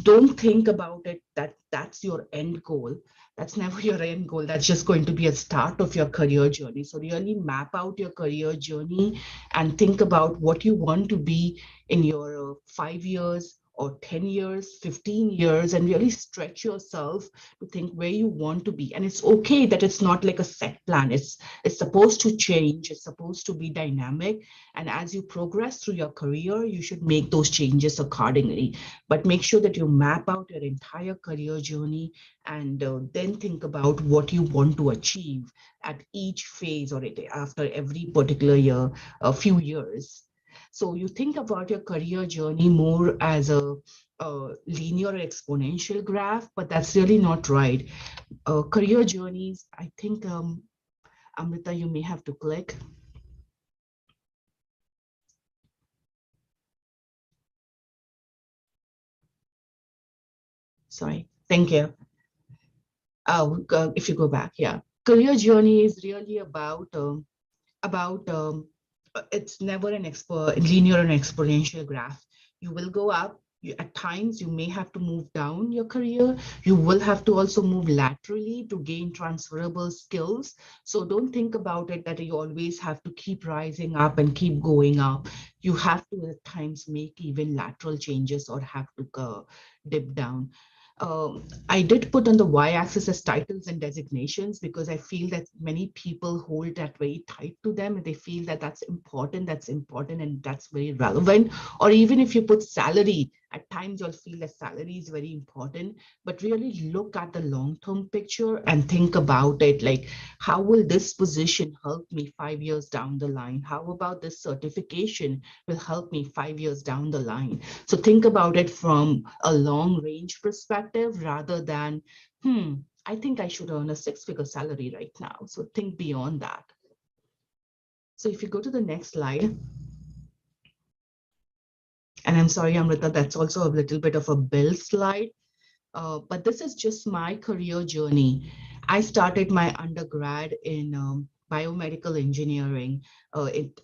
don't think about it that that's your end goal. That's never your end goal. That's just going to be a start of your career journey. So really map out your career journey and think about what you want to be in your 5 years or 10 years, 15 years, and really stretch yourself to think where you want to be. And it's okay that it's not like a set plan. It's supposed to change. It's supposed to be dynamic. And as you progress through your career, you should make those changes accordingly. But make sure that you map out your entire career journey and then think about what you want to achieve at each phase or after every particular year, a few years. So you think about your career journey more as a linear exponential graph, but that's really not right. Career journeys, I think, Amrita, you may have to click. Sorry, thank you. Oh, if you go back, yeah. Career journey is really about it's never an linear and exponential graph. You will go up. At times, you may have to move down your career. You will have to also move laterally to gain transferable skills. So don't think about it that you always have to keep rising up and keep going up. You have to at times make even lateral changes or have to dip down. I did put on the y-axis as titles and designations because I feel that many people hold that very tight to them and they feel that that's important, and that's very relevant. Or even if you put salary, at times you'll feel that salary is very important, but really look at the long-term picture and think about it like, how will this position help me 5 years down the line? How about this certification will help me 5 years down the line? So think about it from a long range perspective rather than, I think I should earn a 6-figure salary right now. So think beyond that. So if you go to the next slide, and I'm sorry, Amrita, that's also a little bit of a build slide, but this is just my career journey. I started my undergrad in biomedical engineering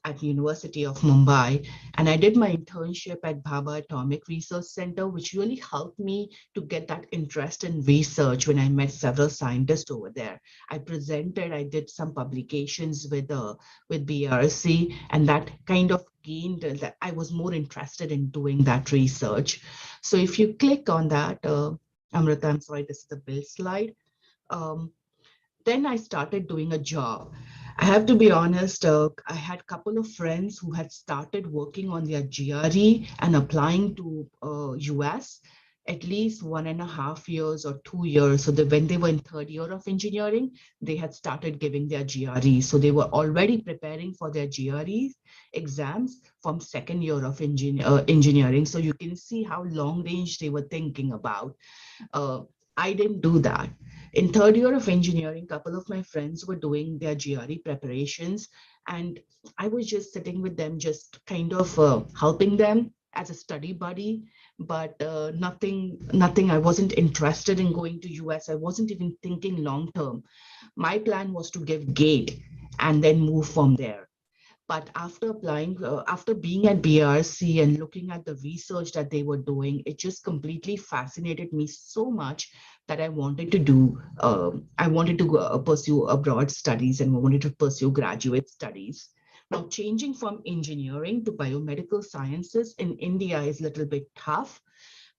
at University of Mumbai. And I did my internship at Bhabha Atomic Research Center, which really helped me to get that interest in research when I met several scientists over there. I presented, I did some publications with BRC, and that kind of gained that I was more interested in doing that research. So if you click on that, Amrita, I'm sorry, this is the build slide. Um, then I started doing a job. I have to be honest, I had a couple of friends who had started working on their GRE and applying to US at least 1.5 years or 2 years. So that when they were in third year of engineering, they had started giving their GRE. So they were already preparing for their GRE exams from second year of engineering. So you can see how long range they were thinking about. Uh, I didn't do that. In third year of engineering, a couple of my friends were doing their GRE preparations, and I was just sitting with them, just kind of helping them as a study buddy, but nothing. I wasn't interested in going to US. I wasn't even thinking long term. My plan was to give GATE and then move from there. But after applying, after being at BRC and looking at the research that they were doing, it just completely fascinated me so much that I wanted to pursue abroad studies and wanted to pursue graduate studies. Now, changing from engineering to biomedical sciences in India is a little bit tough,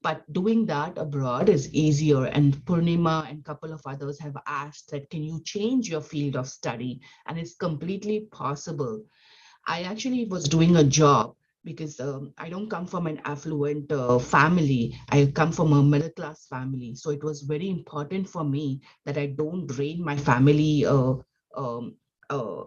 but doing that abroad is easier. And Purnima and a couple of others have asked that, can you change your field of study? And it's completely possible. I actually was doing a job because I don't come from an affluent family. I come from a middle class family. So it was very important for me that I don't drain my family, um, uh,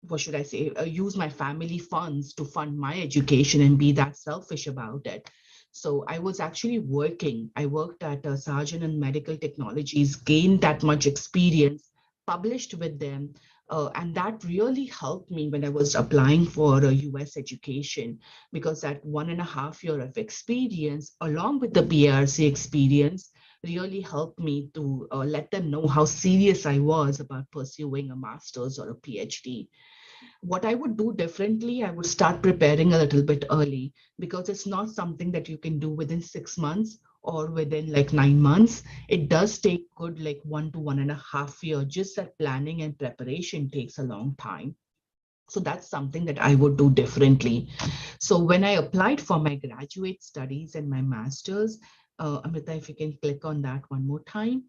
what should I say, use my family funds to fund my education and be that selfish about it. So I was actually working. I worked at Sargent and Medical Technologies, gained that much experience, published with them, and that really helped me when I was applying for a US education, because that 1.5 year of experience, along with the BRC experience, really helped me to let them know how serious I was about pursuing a master's or a PhD. What I would do differently, I would start preparing a little bit early, because it's not something that you can do within 6 months or within like 9 months. It does take good like 1 to 1.5 years. Just that planning and preparation takes a long time. So that's something that I would do differently. So when I applied for my graduate studies and my master's, Amrita, if you can click on that one more time.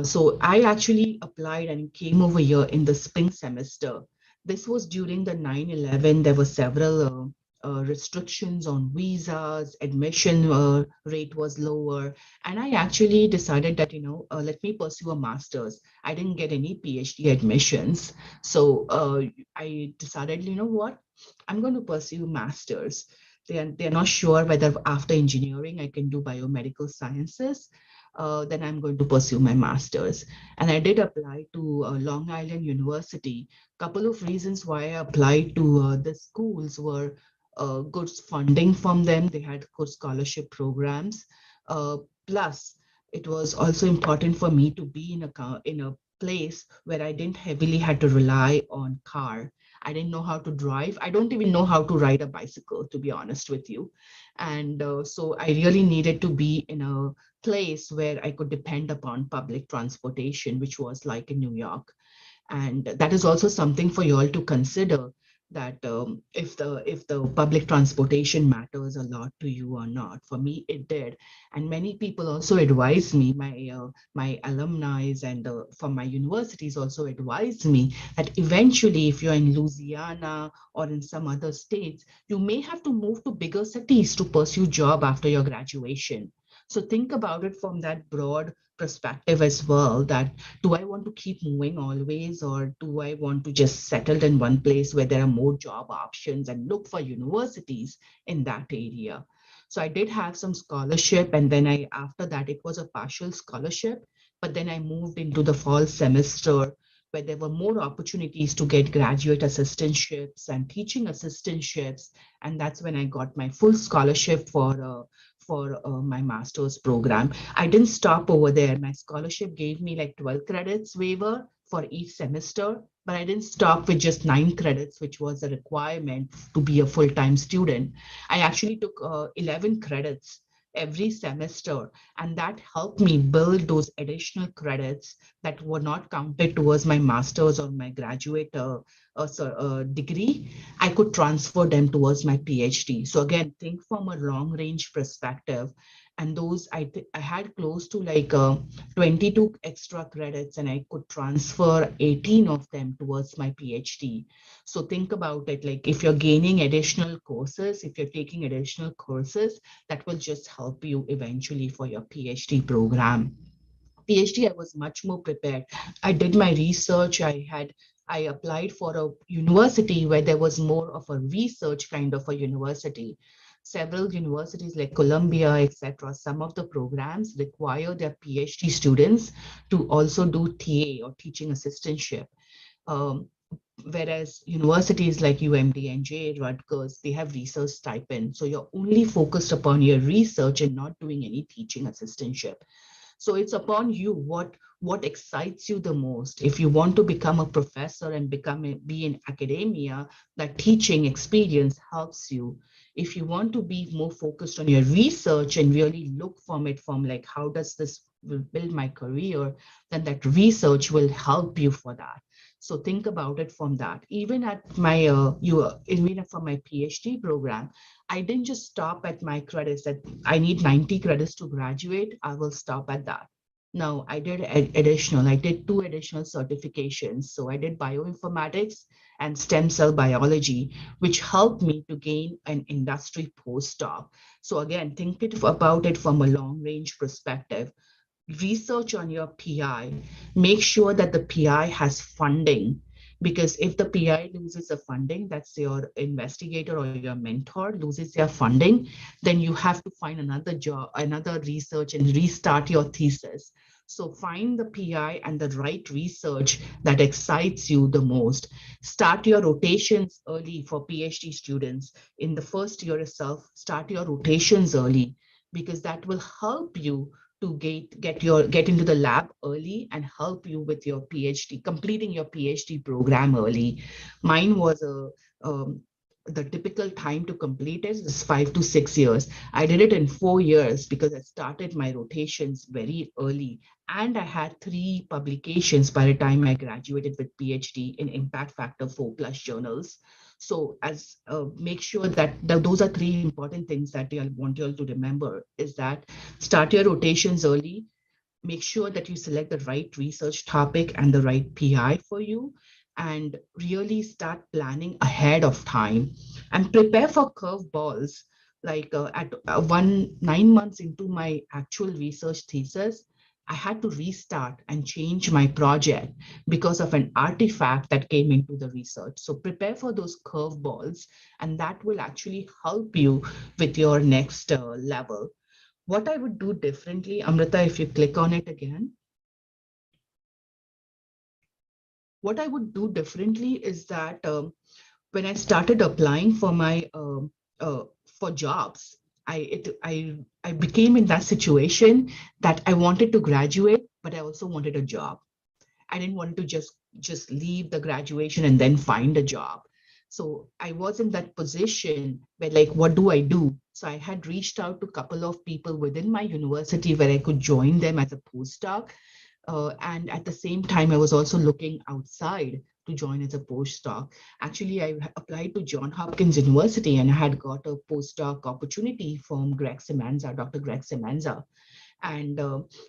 So I actually applied and came over here in the spring semester. This was during the 9/11. There were several restrictions on visas, admission rate was lower. And I actually decided that, let me pursue a master's. I didn't get any PhD admissions. So I decided, you know what, I'm going to pursue master's. They're not sure whether after engineering I can do biomedical sciences. Then I'm going to pursue my master's. And I did apply to Long Island University. Couple of reasons why I applied to the schools were good funding from them. They had good scholarship programs. Plus, it was also important for me to be in a place where I didn't heavily had to rely on car. I didn't know how to drive. I don't even know how to ride a bicycle, to be honest with you. And so I really needed to be in a place where I could depend upon public transportation, which was like in New York. And that is also something for you all to consider, that if the public transportation matters a lot to you or not. For me, it did. And many people also advised me, my alumni and from my universities also advised me that eventually, if you're in Louisiana or in some other states, you may have to move to bigger cities to pursue job after your graduation. So think about it from that broad perspective as well, that do I want to keep moving always, or do I want to just settle in one place where there are more job options and look for universities in that area? So I did have some scholarship, and then after that, it was a partial scholarship, but then I moved into the fall semester where there were more opportunities to get graduate assistantships and teaching assistantships. And that's when I got my full scholarship for my master's program. I didn't stop over there. My scholarship gave me like 12 credits waiver for each semester, but I didn't stop with just 9 credits, which was a requirement to be a full-time student. I actually took 11 credits every semester, and that helped me build those additional credits that were not counted towards my master's or my graduate degree. I could transfer them towards my PhD. So again, think from a long range perspective. And those I had close to like 22 extra credits, and I could transfer 18 of them towards my PhD. So think about it, like if you're gaining additional courses, if you're taking additional courses, that will just help you eventually for your PhD program. PhD, I was much more prepared. I did my research. I applied for a university where there was more of a research kind of a university. Several universities like Columbia, etc., some of the programs require their PhD students to also do TA or teaching assistantship. Um, Whereas universities like UMDNJ, Rutgers, they have research stipend. So you're only focused upon your research and not doing any teaching assistantship. So it's upon you what excites you the most. If you want to become a professor and be in academia, that teaching experience helps you. If you want to be more focused on your research and really look from it from like how does this will build my career, then that research will help you for that. So think about it from that. Even at my even for my PhD program, I didn't just stop at my credits that I need 90 credits to graduate. I will stop at that. No, I did additional. I did 2 additional certifications. So I did bioinformatics and stem cell biology, which helped me to gain an industry postdoc. So again, about it from a long range perspective. Research on your PI, make sure that the PI has funding, because if the PI loses the funding, that's your investigator or your mentor loses their funding, then you have to find another job, another research and restart your thesis. So find the PI and the right research that excites you the most. Start your rotations early for PhD students. In the first year itself, start your rotations early, because that will help you to get into the lab early and help you with your PhD, completing your PhD program early. Mine was the typical time to complete it is 5 to 6 years. I did it in 4 years because I started my rotations very early, and I had 3 publications by the time I graduated with PhD in impact factor 4+ journals. So as make sure that those are 3 important things that I want you all to remember, is that start your rotations early, make sure that you select the right research topic and the right PI for you, and really start planning ahead of time and prepare for curveballs. Like at 9 months into my actual research thesis, I had to restart and change my project because of an artifact that came into the research. So prepare for those curveballs, and that will actually help you with your next level. What I would do differently, Amrita, if you click on it again, what I would do differently is that when I started applying for my for jobs, I became in that situation that I wanted to graduate, but I also wanted a job. I didn't want to just leave the graduation and then find a job. So I was in that position where like, what do I do? So I had reached out to a couple of people within my university where I could join them as a postdoc. And at the same time, I was also looking outside to join as a postdoc. Actually, I applied to Johns Hopkins University and I had got a postdoc opportunity from Greg Semanza, Dr. Greg Semanza. And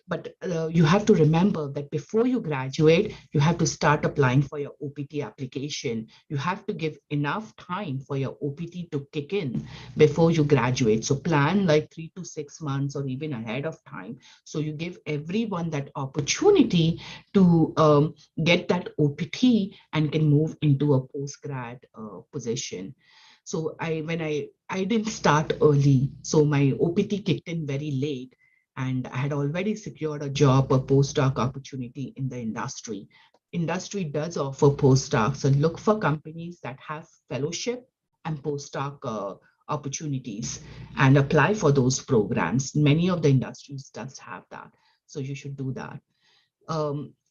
but you have to remember that before you graduate, you have to start applying for your OPT application. You have to give enough time for your OPT to kick in before you graduate. So plan like 3 to 6 months or even ahead of time. So you give everyone that opportunity to get that OPT and can move into a postgrad position. So I didn't start early, so my OPT kicked in very late, and I had already secured a job, a postdoc opportunity in the industry. Industry does offer postdocs, so look for companies that have fellowship and postdoc opportunities and apply for those programs. Many of the industries does have that. So you should do that.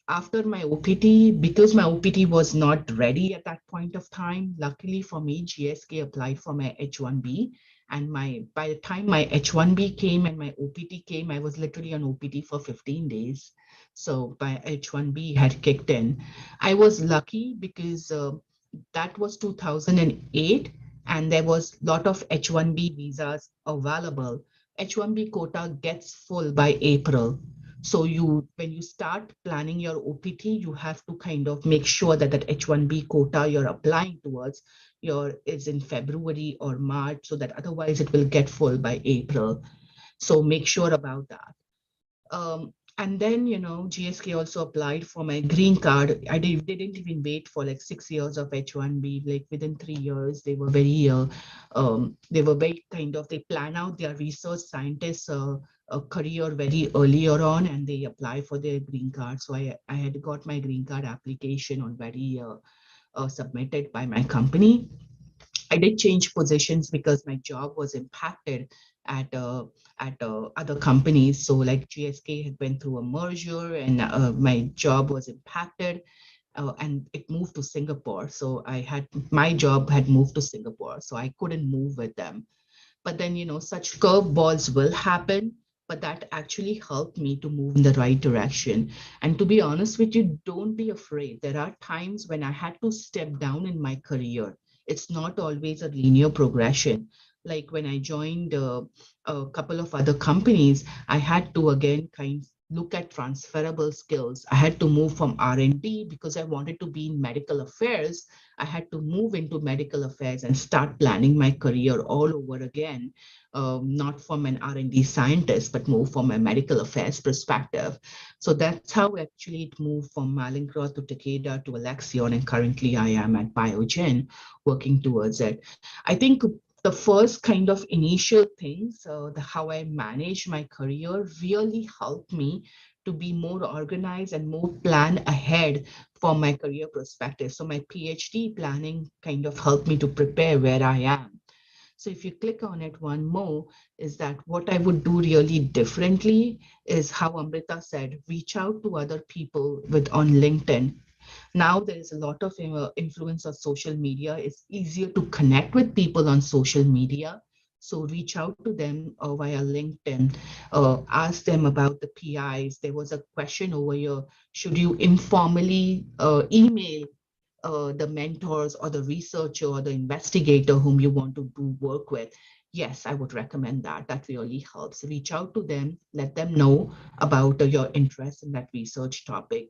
After my OPT, because my OPT was not ready at that point of time, luckily for me, GSK applied for my H1B. And by the time my H1B came and my OPT came, I was literally on OPT for 15 days. So my H1B had kicked in. I was lucky because that was 2008 and there was a lot of H1B visas available. H1B quota gets full by April. So when you start planning your OPT, you have to kind of make sure that that H1B quota you're applying towards is in February or March, so that otherwise it will get full by April. So make sure about that. And then, GSK also applied for my green card. Didn't even wait for like 6 years of H1B. Like within 3 years, they were very they plan out their research scientists career very earlier on, and they apply for their green card. So I had got my green card application on very submitted by my company. I did change positions because my job was impacted at other companies. So like GSK had went through a merger, and my job was impacted, and it moved to Singapore. So my job had moved to Singapore, so I couldn't move with them. But then such curveballs will happen. But that actually helped me to move in the right direction. And to be honest with you, don't be afraid. There are times when I had to step down in my career. It's not always a linear progression. Like when I joined a couple of other companies, I had to again look at transferable skills. I had to move from R&D because I wanted to be in medical affairs. I had to move into medical affairs and start planning my career all over again, not from an R&D scientist, but more from a medical affairs perspective. So that's how actually it moved from Mallinckrodt to Takeda to Alexion, and currently I am at Biogen working towards it. I think the first kind of initial things, how I manage my career really helped me to be more organized and more plan ahead for my career perspective. So my PhD planning kind of helped me to prepare where I am. So if you click on it one more, is that what I would do really differently is how Amrita said, reach out to other people on LinkedIn. Now there is a lot of influence of social media. It's easier to connect with people on social media. So reach out to them via LinkedIn, ask them about the PIs. There was a question over here, should you informally email the mentors or the researcher or the investigator whom you want to do work with? Yes, I would recommend that. That really helps. Reach out to them, let them know about your interest in that research topic.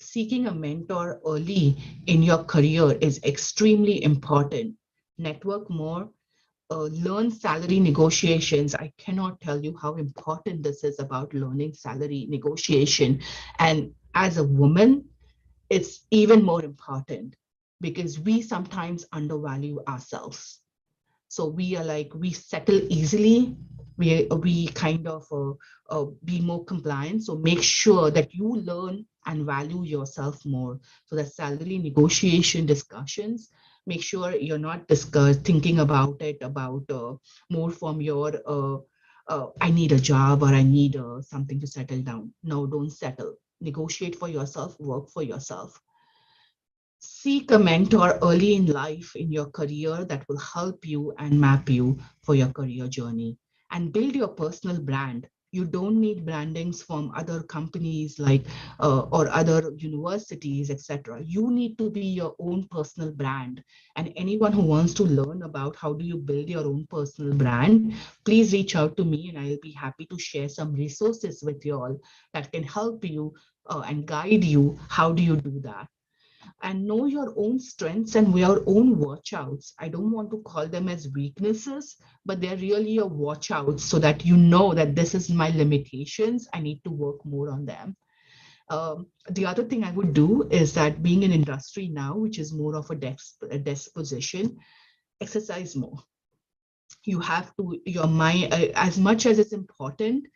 Seeking a mentor early in your career is extremely important. Network more, learn salary negotiations. I cannot tell you how important this is about learning salary negotiation. And as a woman, it's even more important because we sometimes undervalue ourselves. So we settle easily. We kind of be more compliant. So make sure that you learn and value yourself more. So the salary negotiation discussions, make sure you're not thinking about it more from your I need a job or I need something to settle down. No, don't settle. Negotiate for yourself, work for yourself. Seek a mentor early in life in your career that will help you and map you for your career journey, and build your personal brand. You don't need brandings from other companies or other universities, etc. You need to be your own personal brand. And anyone who wants to learn about how do you build your own personal brand, please reach out to me and I'll be happy to share some resources with you all that can help you and guide you. How do you do that? And know your own strengths and your own watch outs. I don't want to call them as weaknesses, but they're really a watch out so that you know that this is my limitations. I need to work more on them. The other thing I would do is that being in industry now, which is more of a desk position, exercise more. You have to, your mind, as much as it's important,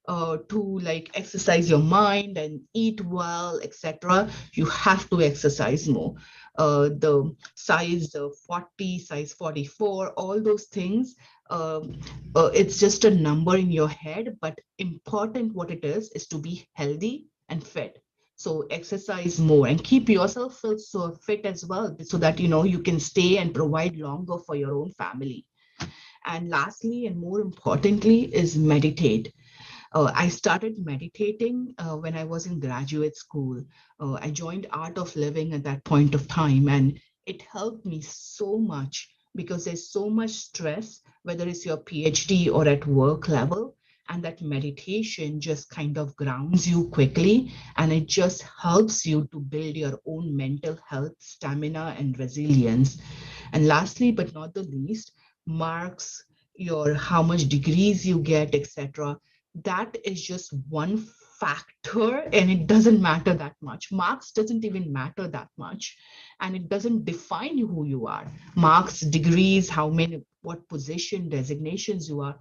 to exercise your mind and eat well, etc., you have to exercise more. the size 40, size 44, all those things. It's just a number in your head, but important what it is to be healthy and fit. So exercise more and keep yourself so fit as well, so that you can stay and provide longer for your own family. And lastly, and more importantly, is meditate. I started meditating when I was in graduate school. I joined Art of Living at that point of time, and it helped me so much because there's so much stress, whether it's your PhD or at work level. And that meditation just kind of grounds you quickly, and it just helps you to build your own mental health, stamina, and resilience. And lastly, but not the least, marks, your how much degrees you get, etc. That is just one factor, and it doesn't matter that much. Marks doesn't even matter that much, and it doesn't define who you are. Marks, degrees, how many, what position, designations you are,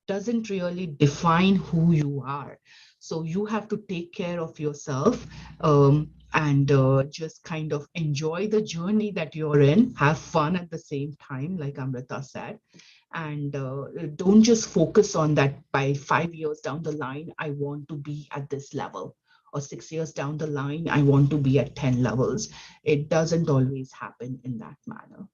doesn't really define who you are. So you have to take care of yourself, and just kind of enjoy the journey that you're in, have fun at the same time, like Amrita said. And don't just focus on that by 5 years down the line, I want to be at this level, or 6 years down the line, I want to be at 10 levels. It doesn't always happen in that manner.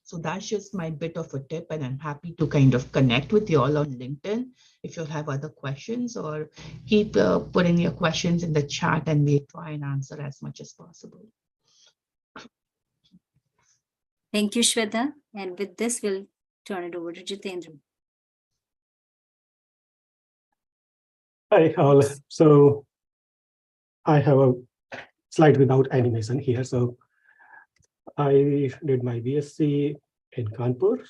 So that's just my bit of a tip, and I'm happy to kind of connect with you all on LinkedIn if you'll have other questions, or keep putting your questions in the chat and we'll try and answer as much as possible. Thank you, Shweta. And with this, we'll turn it over to Jitendra. Hi, all. So I have a slide without animation here. So I did my BSc in Kanpur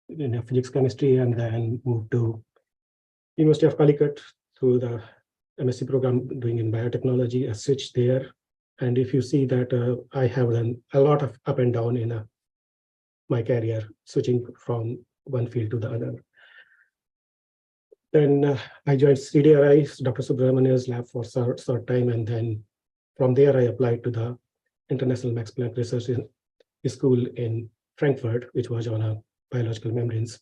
in physics chemistry, and then moved to University of Calicut through the MSc program doing in biotechnology. I switched there, and if you see that I have done a lot of up and down in my career, switching from one field to the other. Then I joined CDRI, Dr. Subramanian's lab for a short time, and then from there I applied to the International Max Planck Research School in Frankfurt, which was on biological membranes.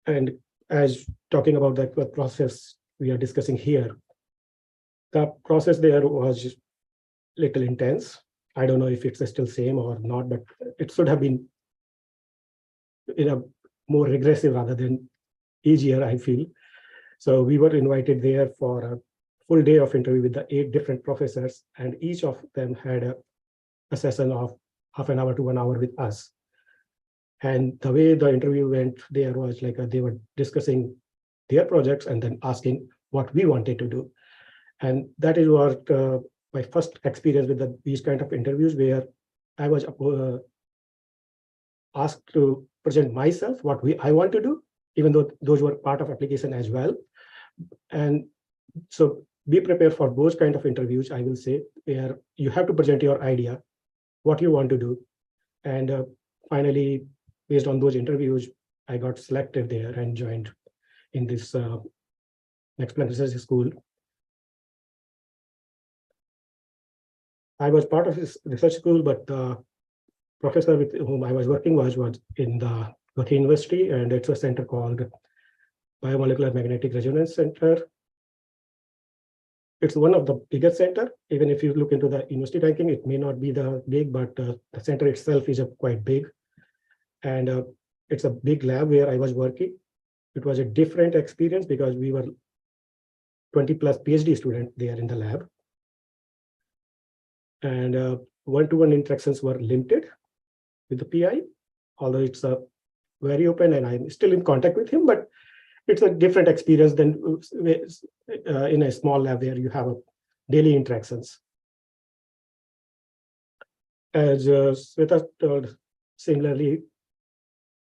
And as talking about the process we are discussing here, the process there was little intense. I don't know if it's still same or not, but it should have been in a more regressive rather than easier, I feel. So we were invited there for a full day of interview with the 8 different professors, and each of them had a session of half an hour to 1 hour with us. And the way the interview went there was like they were discussing their projects and then asking what we wanted to do. And that is what my first experience with these kind of interviews, where I was asked to present myself, what I want to do, even though those were part of application as well. And so be prepared for those kind of interviews, I will say, where you have to present your idea, what you want to do. And finally, based on those interviews, I got selected there and joined in this Max Planck Research School. I was part of this research school, but the professor with whom I was working was in the Goethe University, and it's a center called Biomolecular Magnetic Resonance Center. It's one of the biggest center. Even if you look into the university ranking, it may not be the big, but the center itself is quite big. And it's a big lab where I was working. It was a different experience because we were 20 plus PhD students there in the lab. And one-to-one interactions were limited with the PI, although it's very open and I'm still in contact with him, but it's a different experience than in a small lab where you have daily interactions. As Shweta told, similarly,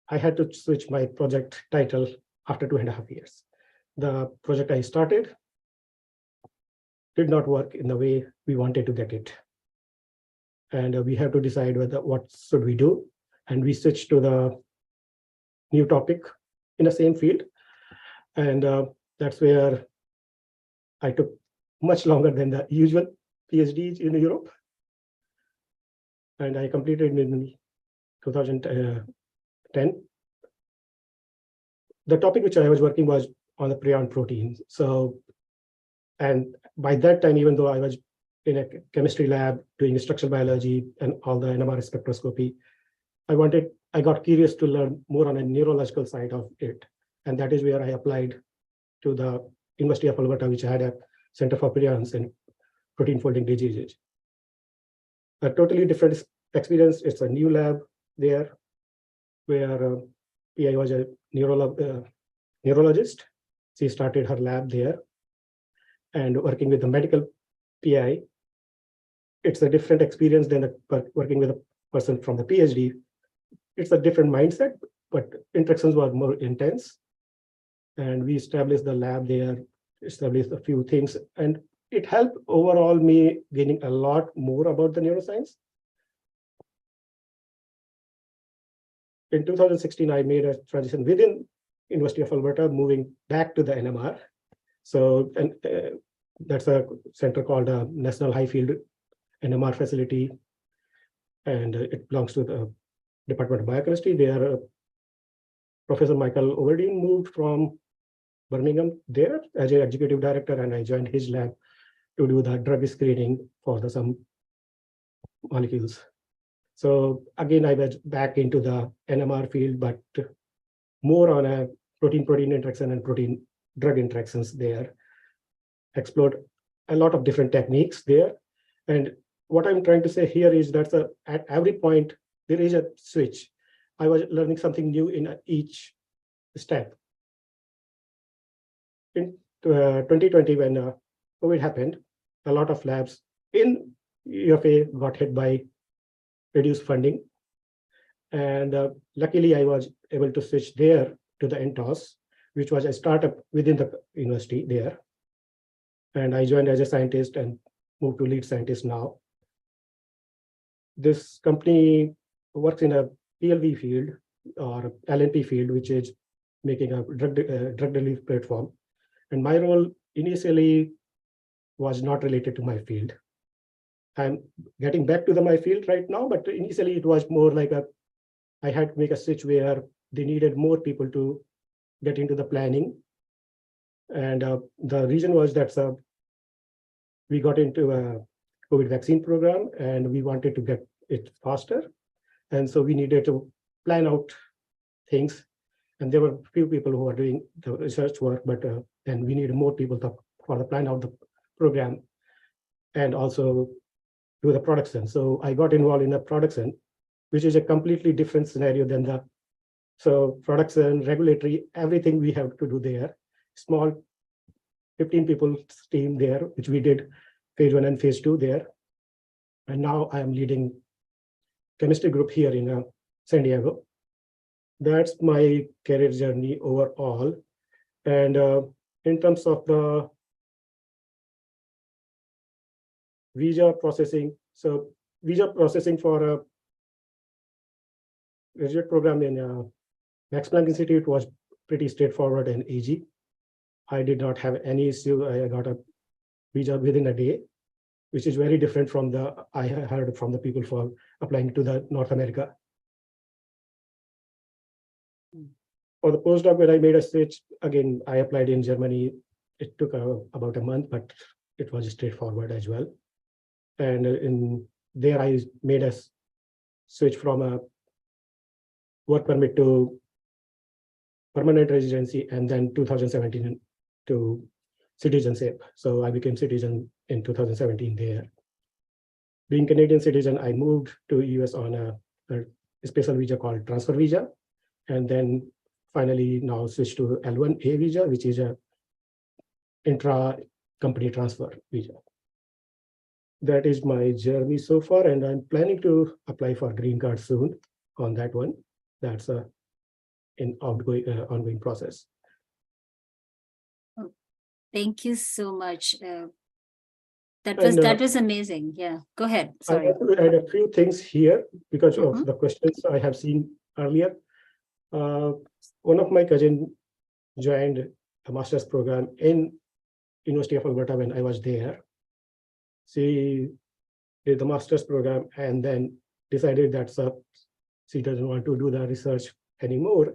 I had to switch my project title after 2.5 years. The project I started did not work in the way we wanted to get it. And we have to decide what should we do. And we switched to the new topic in the same field. And that's where I took much longer than the usual PhDs in Europe. and I completed in 2010. The topic which I was working was on the prion proteins. So, and by that time, even though I was in a chemistry lab doing structural biology and all the NMR spectroscopy, I got curious to learn more on a neurological side of it. And that is where I applied to the University of Alberta, which had a Center for Prions and Protein Folding Diseases. A totally different experience. It's a new lab there where PI was a neurologist. She started her lab there and working with the medical PI. It's a different experience than working with a person from the PhD. It's a different mindset, but interactions were more intense. And we established the lab there, established a few things, and it helped overall me gaining a lot more about the neuroscience. In 2016, I made a transition within University of Alberta, moving back to the NMR. So, and that's a center called National High Field NMR Facility, and it belongs to the Department of Biochemistry. There, Professor Michael Overdeen moved from Birmingham there as an executive director, and I joined his lab to do the drug screening for some molecules. So again, I was back into the NMR field, but more on a protein-protein interaction and protein-drug interactions there. Explored a lot of different techniques there. And what I'm trying to say here is that at every point, there is a switch. I was learning something new in each step. In 2020, when COVID happened, a lot of labs in UFA got hit by reduced funding. And luckily, I was able to switch there to the NTOS, which was a startup within the university there. And I joined as a scientist and moved to lead scientist now. This company works in a PLV field or LNP field, which is making a drug delivery platform. And my role initially was not related to my field. I'm getting back to my field right now, but initially it was more like I had to make a switch where they needed more people to get into the planning. And the reason was that we got into a COVID vaccine program and we wanted to get it faster. And so we needed to plan out things. And there were a few people who were doing the research work, but then we needed more people for the plan out the program and also do the production. So I got involved in the production, which is a completely different scenario than so production, regulatory, everything we have to do there. Small 15 people team there, which we did phase 1 and phase 2 there. And now I am leading chemistry group here in San Diego. That's my career journey overall. And in terms of the visa processing, so visa processing for a graduate program in Max Planck Institute was pretty straightforward and easy. I did not have any issue. I got a visa within a day, which is very different from I heard from the people for applying to the North America. For the postdoc, when I made a switch, again, I applied in Germany. It took about a month, but it was straightforward as well. And in there, I made a switch from a work permit to permanent residency, and then 2017 to citizenship. So I became citizen in 2017 there. Being Canadian citizen, I moved to US on a special visa called transfer visa, and then finally now switched to L1A visa, which is a intra-company transfer visa. That is my journey so far, and I'm planning to apply for green card soon on that one. That's an ongoing process. Thank you so much. That was amazing. Yeah, go ahead. Sorry. I want to add a few things here because of the questions I have seen earlier. One of my cousins joined a master's program in University of Alberta when I was there. She did the master's program and then decided that she doesn't want to do the research anymore.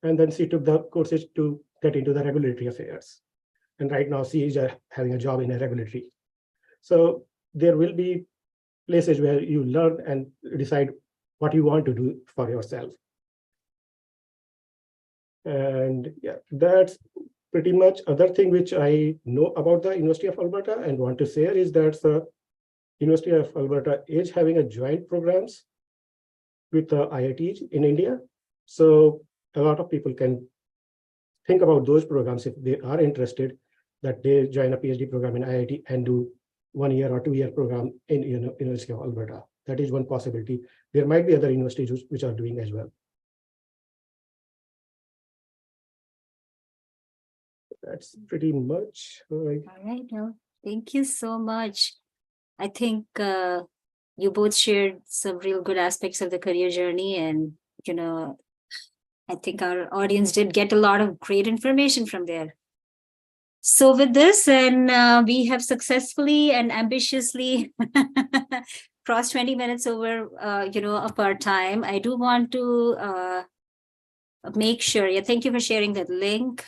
And then she took the courses to get into the regulatory affairs. And right now she is having a job in a regulatory. So there will be places where you learn and decide what you want to do for yourself. And yeah, that's pretty much other thing which I know about the University of Alberta and want to share is that the University of Alberta is having a joint programs with the IITs in India. So a lot of people can think about those programs if they are interested, that they join a PhD program in IIT and do 1 year or 2 year program in University of Alberta. That is one possibility. There might be other universities which are doing as well. That's pretty much. All right, no, thank you so much. I think you both shared some real good aspects of the career journey, and I think our audience did get a lot of great information from there. So with this, and we have successfully and ambitiously crossed 20 minutes over, of our time. I do want to make sure. Yeah, thank you for sharing that link.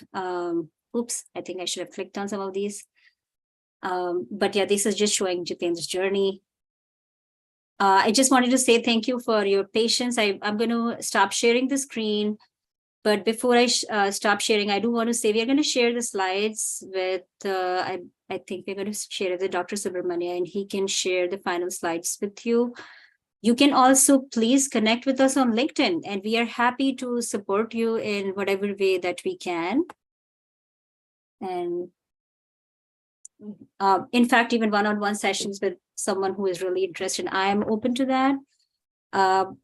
Oops, I think I should have clicked on some of these. But yeah, this is just showing Jitendra's journey. I just wanted to say thank you for your patience. I'm going to stop sharing the screen. But before I stop sharing, I do want to say we are going to share the slides with, I think we're going to share it with Dr. Subramania, and he can share the final slides with you. You can also please connect with us on LinkedIn, and we are happy to support you in whatever way that we can. And in fact, even one-on-one sessions with someone who is really interested, I am open to that.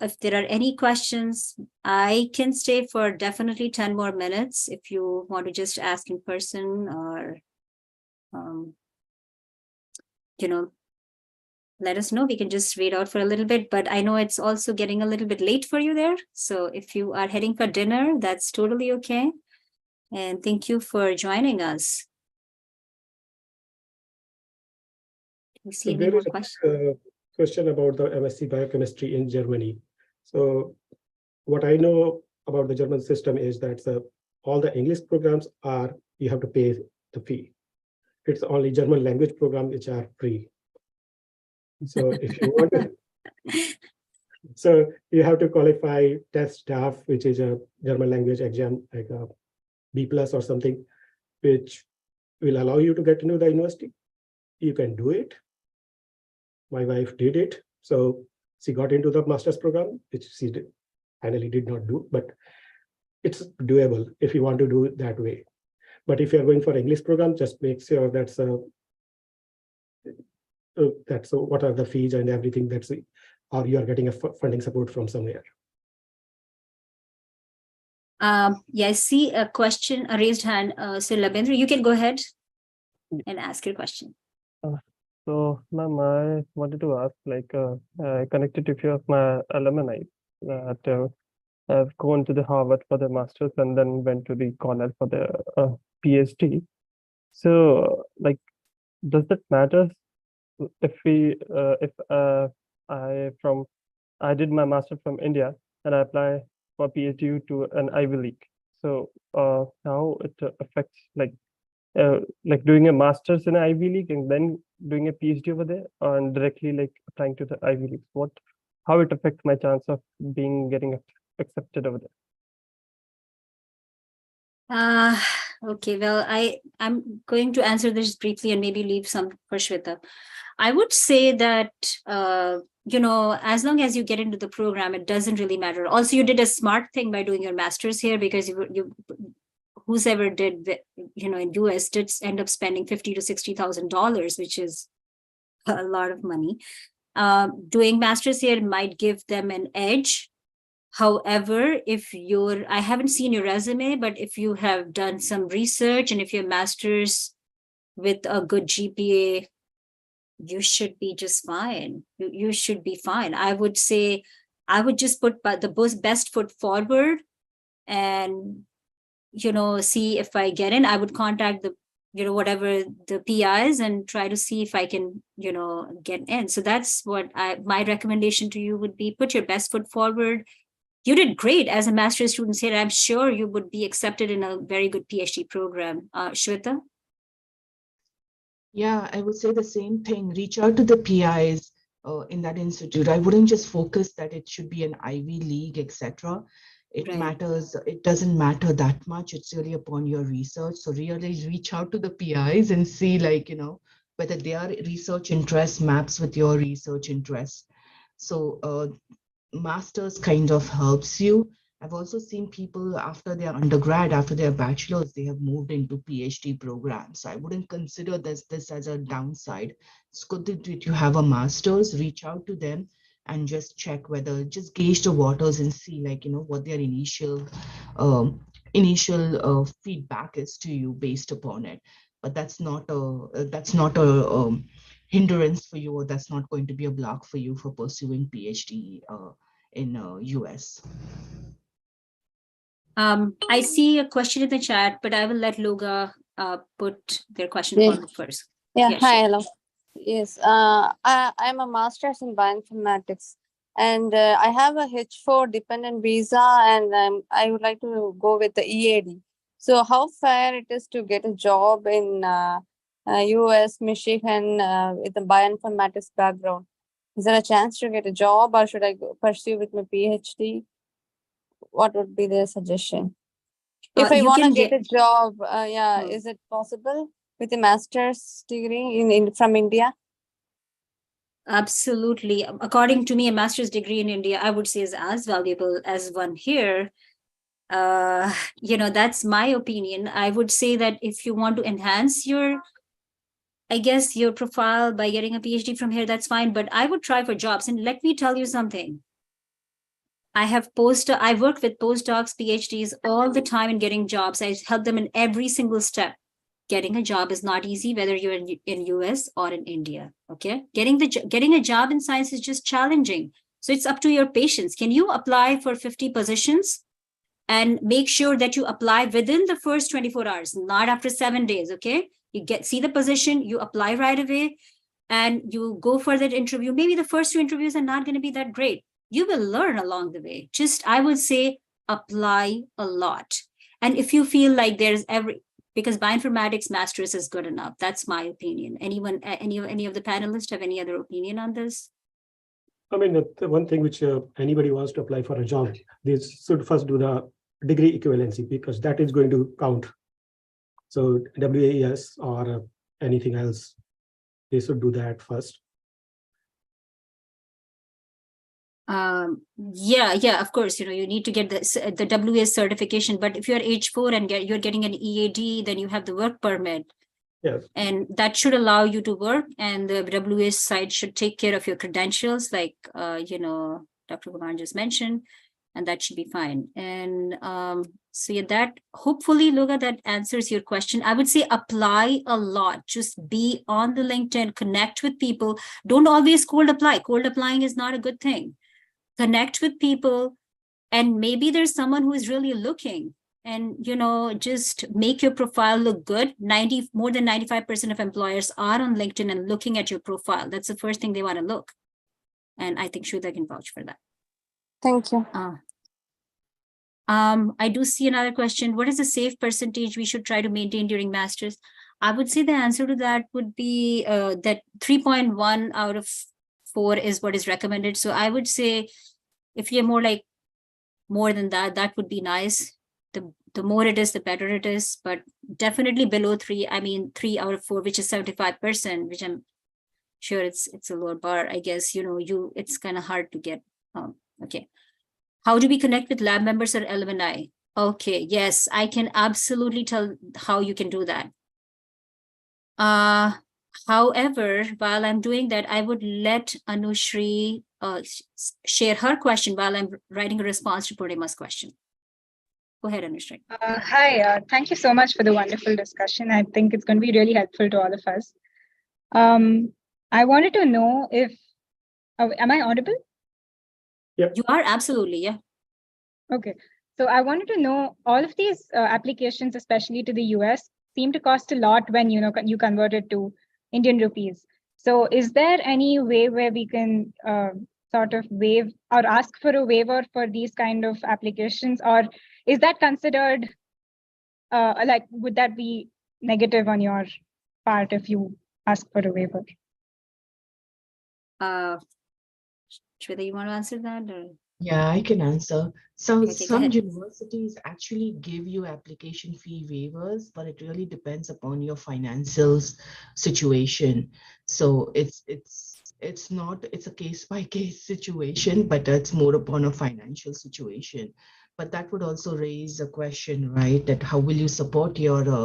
If there are any questions, I can stay for definitely 10 more minutes if you want to just ask in person or, let us know. We can just wait out for a little bit, but I know it's also getting a little bit late for you there. So if you are heading for dinner, that's totally okay. And thank you for joining us. Do you see any more questions? Question about the MSc Biochemistry in Germany. So what I know about the German system is that all the English programs you have to pay the fee. It's only German language programs which are free. So if you want to, so you have to qualify test DAF, which is a German language exam, like a B+ or something, which will allow you to get into the university. You can do it. My wife did it. So she got into the master's program, which she finally did not do, but it's doable if you want to do it that way. But if you're going for English program, just make sure that's what are the fees and everything or you are getting a funding support from somewhere. Yeah, I see a question, a raised hand. So Labendra, you can go ahead and ask your question. So, ma'am, I wanted to ask, I connected to a few of my alumni that have gone to the Harvard for their master's and then went to the Cornell for their PhD. So, does that matter if I did my master from India and I apply for PhD to an Ivy League? So, how it affects doing a master's in Ivy League and then doing a PhD over there, and directly applying to the Ivy League? How it affects my chance of getting accepted over there? Okay, well, I'm going to answer this briefly and maybe leave some for Shweta. I would say that as long as you get into the program, it doesn't really matter. Also, you did a smart thing by doing your master's here, because whoever did, in US did end up spending $50,000 to $60,000, which is a lot of money. Doing master's here might give them an edge. However, I haven't seen your resume, but if you have done some research and if your master's with a good GPA, you should be just fine. You should be fine. I would say, I would just put the best foot forward and see if I get in. I would contact whatever the PI is and try to see if I can, get in. So that's what my recommendation to you would be: put your best foot forward. You did great as a master's student here. I'm sure you would be accepted in a very good PhD program. Shweta? Yeah, I would say the same thing. Reach out to the PIs in that institute. I wouldn't just focus that it should be an Ivy League, etc. It Right. matters. It doesn't matter that much. It's really upon your research. So really reach out to the PIs and see, whether their research interest maps with your research interests. So master's kind of helps you. I've also seen people after their undergrad, after their bachelor's, they have moved into PhD programs. So I wouldn't consider this as a downside. It's good that you have a master's, reach out to them and just check just gauge the waters and see what their initial feedback is to you based upon it. But that's not a hindrance for you, or that's not going to be a block for you for pursuing PhD in US. I see a question in the chat, but I will let Loga put their question Yeah. forward first. Yeah, Yeah, hi, sure. hello. Yes, I'm a master's in bioinformatics, and I have a H4 dependent visa, and I would like to go with the EAD. So, how fair it is to get a job in US, Michigan with a bioinformatics background? Is there a chance to get a job, or should I pursue with my PhD? What would be the suggestion? If I You want to can get a job, Hmm. is it possible with a master's degree in from India? Absolutely. According to me, a master's degree in India, I would say, is as valuable as one here. That's my opinion. I would say that if you want to enhance your profile by getting a PhD from here, that's fine. But I would try for jobs. And let me tell you something. I work with postdocs, PhDs all the time in getting jobs. I help them in every single step. Getting a job is not easy, whether you're in US or in India. Okay, getting a job in science is just challenging. So it's up to your patience. Can you apply for 50 positions? And make sure that you apply within the first 24 hours, not after 7 days. Okay, you see the position, you apply right away, and you go for that interview. Maybe the first 2 interviews are not going to be that great. You will learn along the way. Just, I would say, apply a lot. And if you feel like because bioinformatics master's is good enough, that's my opinion. Any of the panelists have any other opinion on this? I mean, the one thing which anybody wants to apply for a job, they should first do the degree equivalency, because that is going to count. So WAES or anything else, they should do that first. Yeah, of course, you need to get the WAS certification, but if you're H4 and you're getting an EAD, then you have the work permit. Yes. And that should allow you to work, and the WAS side should take care of your credentials, like, Dr. Kumar just mentioned, and that should be fine. And so yeah, that hopefully, Loga, that answers your question. I would say apply a lot. Just be on the LinkedIn, connect with people. Don't always cold apply. Cold applying is not a good thing. Connect with people, and maybe there's someone who is really looking, and just make your profile look good. More than 95% of employers are on LinkedIn and looking at your profile. That's the first thing they want to look. And I think Shweta can vouch for that. Thank you. I do see another question. What is the safe percentage we should try to maintain during masters? I would say the answer to that would be that 3.1 out of 4 is what is recommended. So I would say if you're more than that, that would be nice. The more it is, the better it is, but definitely below 3. I mean, 3 out of 4, which is 75%, which I'm sure it's a lower bar. I guess, it's kind of hard to get. Okay. How do we connect with lab members or alumni? Okay, yes, I can absolutely tell how you can do that. However, while I'm doing that, I would let Anushri share her question while I'm writing a response to Purnima's question. Go ahead, Anushri. Hi, thank you so much for the wonderful discussion. I think it's going to be really helpful to all of us. I wanted to know if, am I audible? You are, absolutely, yeah. Okay, so I wanted to know all of these applications, especially to the US, seem to cost a lot when you convert it to Indian rupees. So is there any way where we can sort of waive or ask for a waiver for these kind of applications, or is that considered like, would that be negative on your part if you ask for a waiver? Shweta, you want to answer that? Or? Yeah, I can answer. So Okay, go some ahead. universities actually give you application fee waivers, but it really depends upon your financial situation. So it's a case by case situation, but it's more upon a financial situation. But that would also raise a question, right? That how will you support your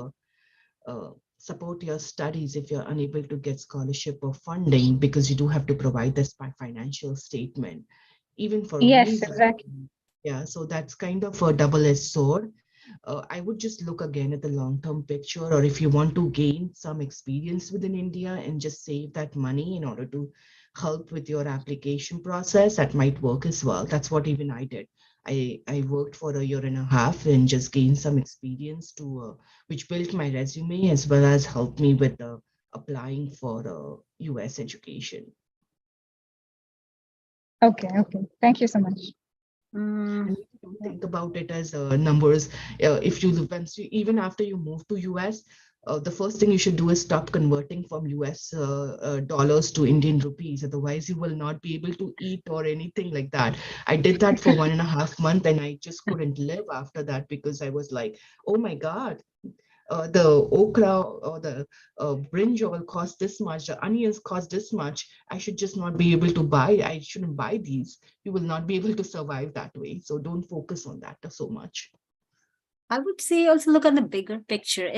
studies if you're unable to get scholarship or funding, because you do have to provide this by financial statement, even for Yes, visa. exactly. Yeah, so that's kind of a double-edged sword. I would just look again at the long-term picture, or if you want to gain some experience within India and just save that money in order to help with your application process, that might work as well. That's what even I did. I worked for a year and a half and just gained some experience to which built my resume as well as helped me with applying for US education. Okay. Thank you so much. And don't think about it as numbers. If you even after you move to US, the first thing you should do is stop converting from US dollars to Indian rupees. Otherwise, you will not be able to eat or anything like that. I did that for 1.5 months, and I just couldn't live after that because I was like, oh my God. The okra or the brinjal cost this much, the onions cost this much. I should just not be able to buy. I shouldn't buy these. You will not be able to survive that way. So don't focus on that so much. I would say also look on the bigger picture.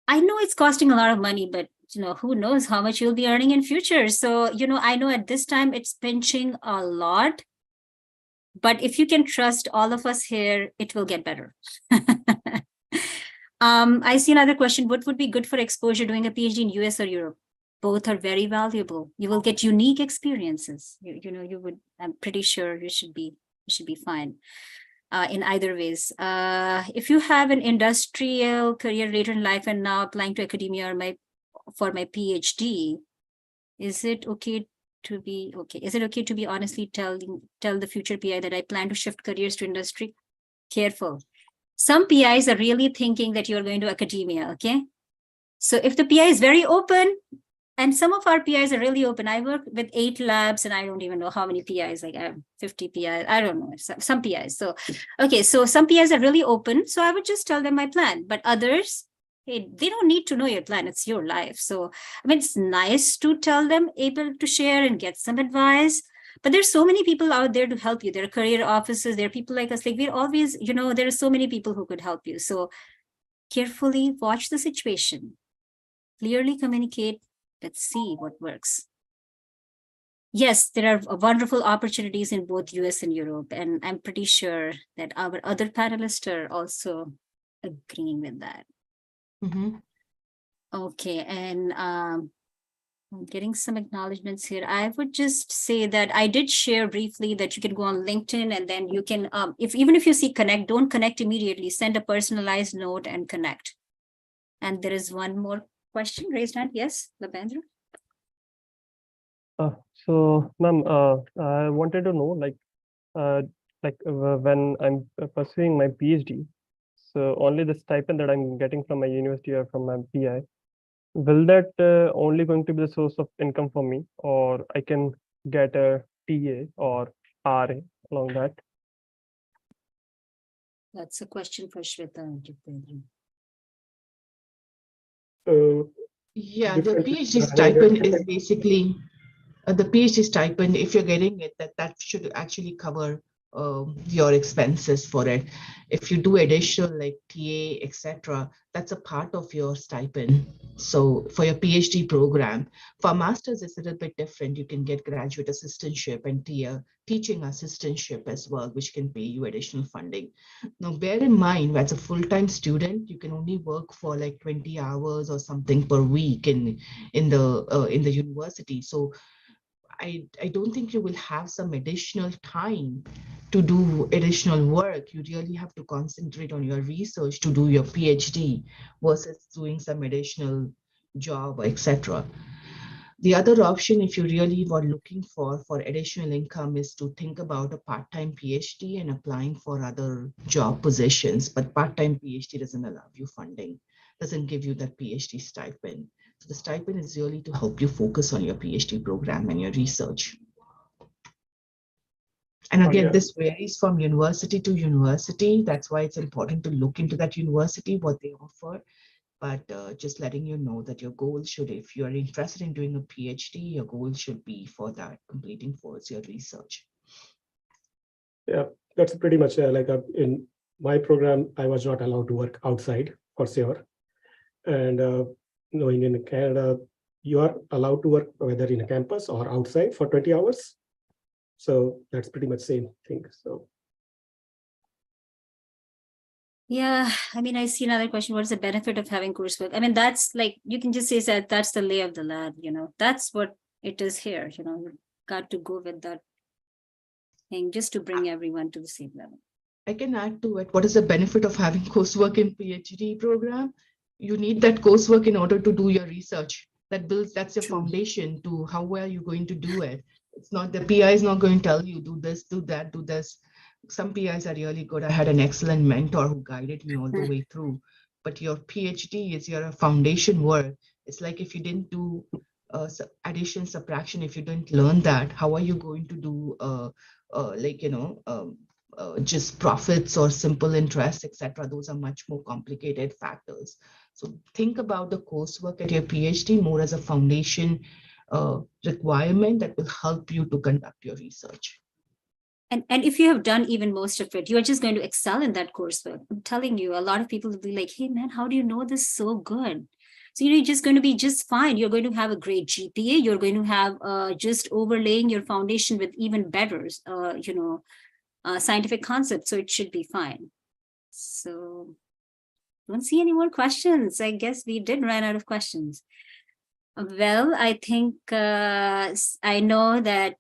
I know it's costing a lot of money, but who knows how much you'll be earning in future. So, I know at this time it's pinching a lot, but if you can trust all of us here, it will get better. I see another question. What would be good for exposure doing a PhD in US or Europe? Both are very valuable. You will get unique experiences. I'm pretty sure you should be fine in either ways. If you have an industrial career later in life and now applying to academia for my PhD, is it okay to be honestly tell the future PI that I plan to shift careers to industry? Careful. Some PIs are really thinking that you're going to academia, okay? So if the PI is very open, and some of our PIs are really open. I work with 8 labs and I don't even know how many PIs, like I have 50 PIs. I don't know, some PIs. So, okay, so some PIs are really open. So I would just tell them my plan, but others, hey, they don't need to know your plan. It's your life. So, I mean, it's nice to tell them, able to share and get some advice. But there's so many people out there to help you. There are career offices. There are people like us. Like we're always, there are so many people who could help you. So carefully watch the situation. Clearly communicate. Let's see what works. Yes, there are wonderful opportunities in both US and Europe. And I'm pretty sure that our other panelists are also agreeing with that. Mm-hmm. Okay, and I'm getting some acknowledgements here. I would just say that I did share briefly that you can go on LinkedIn and then you can, even if you see connect, don't connect immediately, send a personalized note and connect. And there is one more question raised hand. Yes, Labendra. So, ma'am, I wanted to know, when I'm pursuing my PhD, so only the stipend that I'm getting from my university or from my PI, will that only going to be the source of income for me, or I can get a TA or RA along that? That's a question for Shweta and Jitendra. Yeah, the Different- PhD stipend is basically the PhD stipend. If you're getting it, that should actually cover your expenses for it. If you do additional like TA, etc., that's a part of your stipend. So for your PhD program, for masters, it's a little bit different. You can get graduate assistantship and teaching assistantship as well, which can pay you additional funding. Now, bear in mind, as a full-time student, you can only work for like 20 hours or something per week in the university. So I don't think you will have some additional time to do additional work. You really have to concentrate on your research to do your PhD versus doing some additional job, etc. The other option, if you really were looking for additional income, is to think about a part-time PhD and applying for other job positions. But part-time PhD doesn't allow you funding, doesn't give you that PhD stipend. So the stipend is really to help you focus on your PhD program and your research. And again, yeah. this varies from university to university. That's why it's important to look into that university, what they offer. But just letting you know that your goal should, if you're interested in doing a PhD, your goal should be for that, completing towards your research. Yeah, that's pretty much in my program, I was not allowed to work outside for sure. And knowing in Canada, you are allowed to work whether in a campus or outside for 20 hours. So that's pretty much same thing. So Yeah, I mean, I see another question. What is the benefit of having coursework? I mean, that's like, you can just say that that's the lay of the land, that's what it is here, you've got to go with that thing just to bring everyone to the same level. I can add to it. What is the benefit of having coursework in PhD program? You need that coursework in order to do your research. That's your foundation to how well you're going to do it. It's not, the PI is not going to tell you, do this, do that, do this. Some PIs are really good. I had an excellent mentor who guided me all the way through. But your PhD is your foundation work. It's like if you didn't do addition, subtraction, if you didn't learn that, how are you going to do just profits or simple interest, etc. Those are much more complicated factors. So think about the coursework at your PhD more as a foundation requirement that will help you to conduct your research. And if you have done even most of it, you're just going to excel in that coursework. I'm telling you, a lot of people will be like, hey man, how do you know this so good? So you're just going to be just fine. You're going to have a great GPA. You're going to have just overlaying your foundation with even better, scientific concepts. So it should be fine. So don't see any more questions. I guess we did run out of questions. Well, I think I know that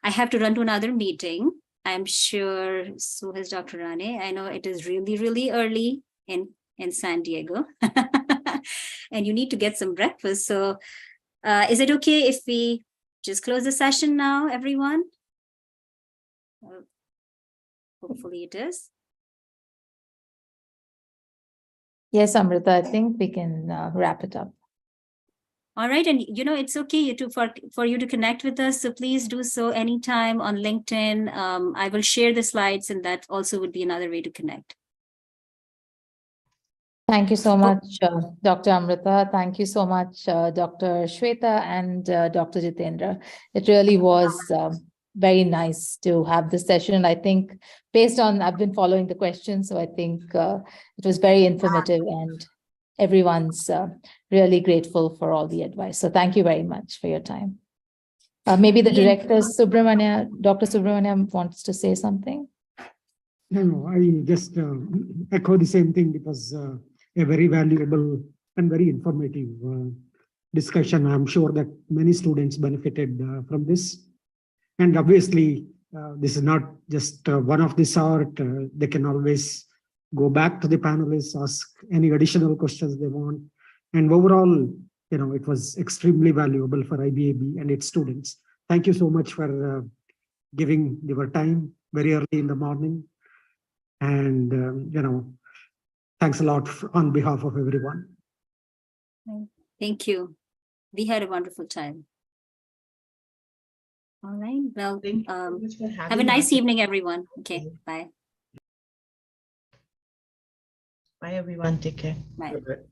I have to run to another meeting. I'm sure so has Dr. Rane. I know it is really, really early in San Diego and you need to get some breakfast. So is it okay if we just close the session now, everyone? Hopefully it is. Yes, Amrita, I think we can wrap it up. All right. And, it's okay for you to connect with us. So please do so anytime on LinkedIn. I will share the slides, and that also would be another way to connect. Thank you so much, Dr. Amrita. Thank you so much, Dr. Shweta and Dr. Jitendra. It really was very nice to have this session. I think I've been following the questions, so I think it was very informative and everyone's really grateful for all the advice. So thank you very much for your time. Maybe the director, Dr. Subramania wants to say something. No, I just echo the same thing. It was a very valuable and very informative discussion. I'm sure that many students benefited from this. And obviously, this is not just one of the sort. They can always go back to the panelists, ask any additional questions they want. And overall, it was extremely valuable for IBAB and its students. Thank you so much for giving your time very early in the morning. And, thanks a lot on behalf of everyone. Thank you. We had a wonderful time. All right. Well, Thank you so much for have a having nice us. evening, everyone. Okay. Bye. Bye, everyone. Take care. Bye. okay.